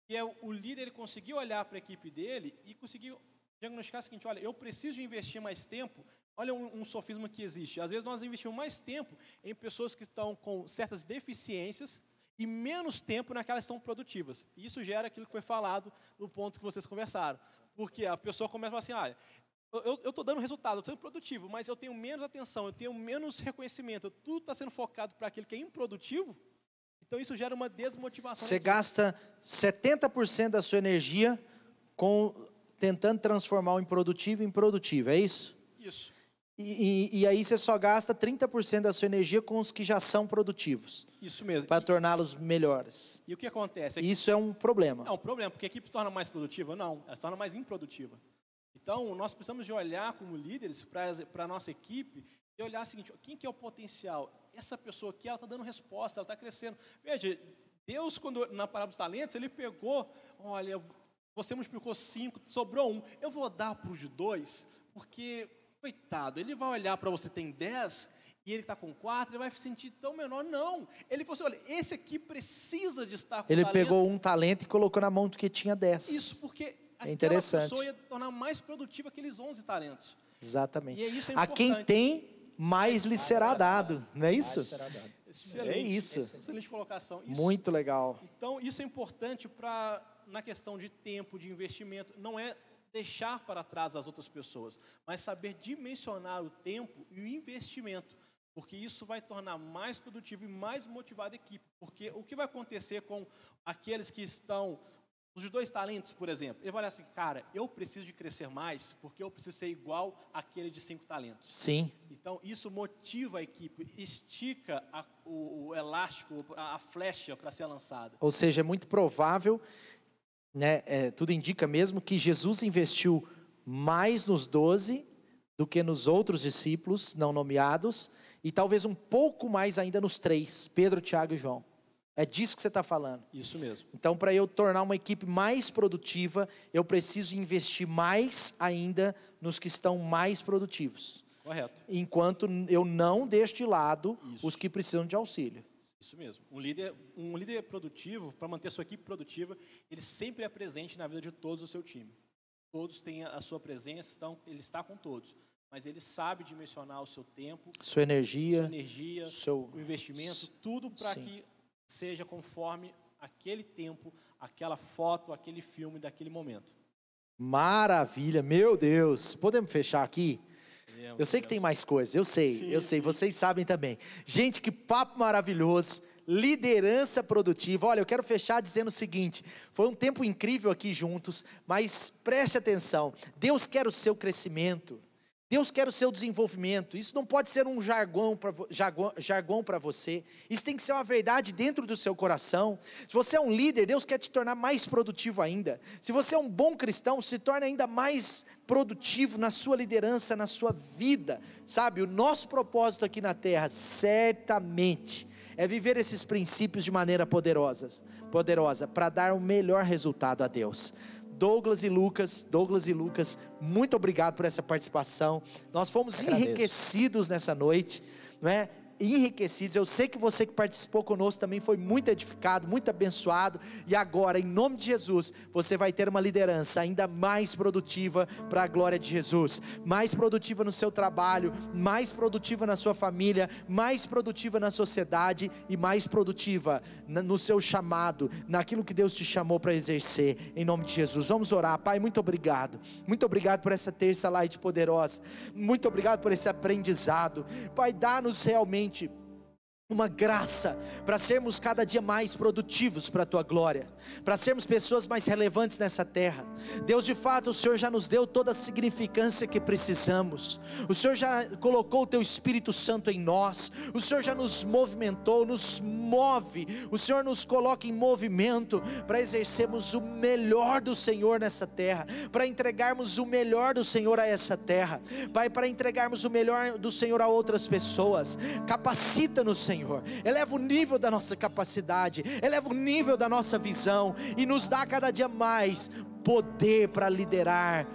Que é o líder, ele conseguiu olhar para a equipe dele e conseguiu diagnosticar o seguinte: olha, eu preciso de investir mais tempo. Olha um sofisma que existe. Às vezes nós investimos mais tempo em pessoas que estão com certas deficiências e menos tempo naquelas que são produtivas. E isso gera aquilo que foi falado no ponto que vocês conversaram. Porque a pessoa começa a falar assim: olha, eu estou dando resultado, eu estou sendo produtivo, mas eu tenho menos atenção, eu tenho menos reconhecimento, tudo está sendo focado para aquele que é improdutivo. Então isso gera uma desmotivação. Você gasta 70% da sua energia tentando transformar o improdutivo em produtivo, é isso? Isso. E aí você só gasta 30% da sua energia com os que já são produtivos. Isso mesmo. Para torná-los melhores. E o que acontece? Isso é um problema. É um problema, porque a equipe se torna mais produtiva? Não, ela se torna mais improdutiva. Então, nós precisamos de olhar como líderes para a nossa equipe e olhar o seguinte: quem que é o potencial? Essa pessoa aqui, ela está dando resposta, ela está crescendo. Veja, Deus, quando na parábola dos talentos, ele pegou, olha, você multiplicou 5, sobrou 1, eu vou dar para o de 2, porque, coitado, ele vai olhar para você tem 10 e ele está com 4, ele vai se sentir tão menor. Não, ele falou assim: olha, esse aqui precisa de estar com ele talento. Pegou um talento e colocou na mão do que tinha 10. Isso, porque aquela pessoa ia tornar mais produtiva aqueles 11 talentos. Exatamente. E isso é a quem tem, mais lhe será dado, não é isso? Excelente, é isso. Excelente colocação. Isso, muito legal. Então, isso é importante na questão de tempo, de investimento. Não é deixar para trás as outras pessoas, mas saber dimensionar o tempo e o investimento, porque isso vai tornar mais produtivo e mais motivada a equipe. Porque o que vai acontecer com aqueles que estão Os de 2 talentos, por exemplo, ele vai olhar assim, cara, eu preciso de crescer mais, porque eu preciso ser igual àquele de 5 talentos. Sim. Então, isso motiva a equipe, estica o elástico, a flecha para ser lançada. Ou seja, é muito provável, né, tudo indica mesmo, que Jesus investiu mais nos 12 do que nos outros discípulos não nomeados, e talvez um pouco mais ainda nos 3, Pedro, Tiago e João. É disso que você está falando. Isso mesmo. Então, para eu tornar uma equipe mais produtiva, eu preciso investir mais ainda nos que estão mais produtivos. Correto. Enquanto eu não deixo de lado Isso. os que precisam de auxílio. Isso mesmo. Um líder produtivo, para manter a sua equipe produtiva, ele sempre é presente na vida de todos do seu time. Todos têm a sua presença, ele está com todos. Mas ele sabe dimensionar o seu tempo, Sua energia, o investimento, tudo para que seja conforme aquele tempo, aquela foto, aquele filme daquele momento. Maravilha, meu Deus. Podemos fechar aqui? Eu sei que tem mais coisas, eu sei, vocês sabem também. Gente, que papo maravilhoso, liderança produtiva. Olha, eu quero fechar dizendo o seguinte, foi um tempo incrível aqui juntos, mas preste atenção, Deus quer o seu crescimento, Deus quer o seu desenvolvimento. Isso não pode ser um jargão para você. Isso tem que ser uma verdade dentro do seu coração. Se você é um líder, Deus quer te tornar mais produtivo ainda. Se você é um bom cristão, se torne ainda mais produtivo na sua liderança, na sua vida. Sabe, o nosso propósito aqui na terra, certamente, é viver esses princípios de maneira poderosa, para dar o melhor resultado a Deus. Douglas e Lucas, muito obrigado por essa participação. Nós fomos enriquecidos nessa noite, não é? Enriquecidos. Eu sei que você que participou conosco também foi muito edificado, muito abençoado. E agora, em nome de Jesus, você vai ter uma liderança ainda mais produtiva para a glória de Jesus. Mais produtiva no seu trabalho, mais produtiva na sua família, mais produtiva na sociedade e mais produtiva no seu chamado, naquilo que Deus te chamou para exercer. Em nome de Jesus, vamos orar. Pai, muito obrigado. Muito obrigado por essa terça light poderosa. Muito obrigado por esse aprendizado. Pai, dá-nos realmente uma graça para sermos cada dia mais produtivos para a Tua glória, para sermos pessoas mais relevantes nessa terra. Deus, de fato, o Senhor já nos deu toda a significância que precisamos. O Senhor já colocou o Teu Espírito Santo em nós. O Senhor já nos movimentou, nos move. O Senhor nos coloca em movimento para exercermos o melhor do Senhor nessa terra, para entregarmos o melhor do Senhor a essa terra. Pai, para entregarmos o melhor do Senhor a outras pessoas. Capacita-nos, Senhor. Eleva o nível da nossa capacidade, eleva o nível da nossa visão e nos dá cada dia mais poder para liderar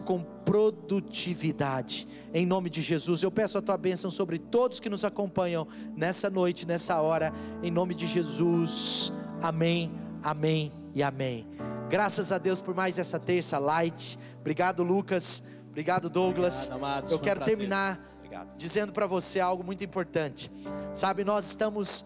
com produtividade. Em nome de Jesus, eu peço a Tua bênção sobre todos que nos acompanham nessa noite, nessa hora, em nome de Jesus. Amém, amém e amém. Graças a Deus por mais essa terça light. Obrigado, Lucas. Obrigado, Douglas. Obrigado, amados. Eu quero terminar dizendo para você algo muito importante. Sabe, nós estamos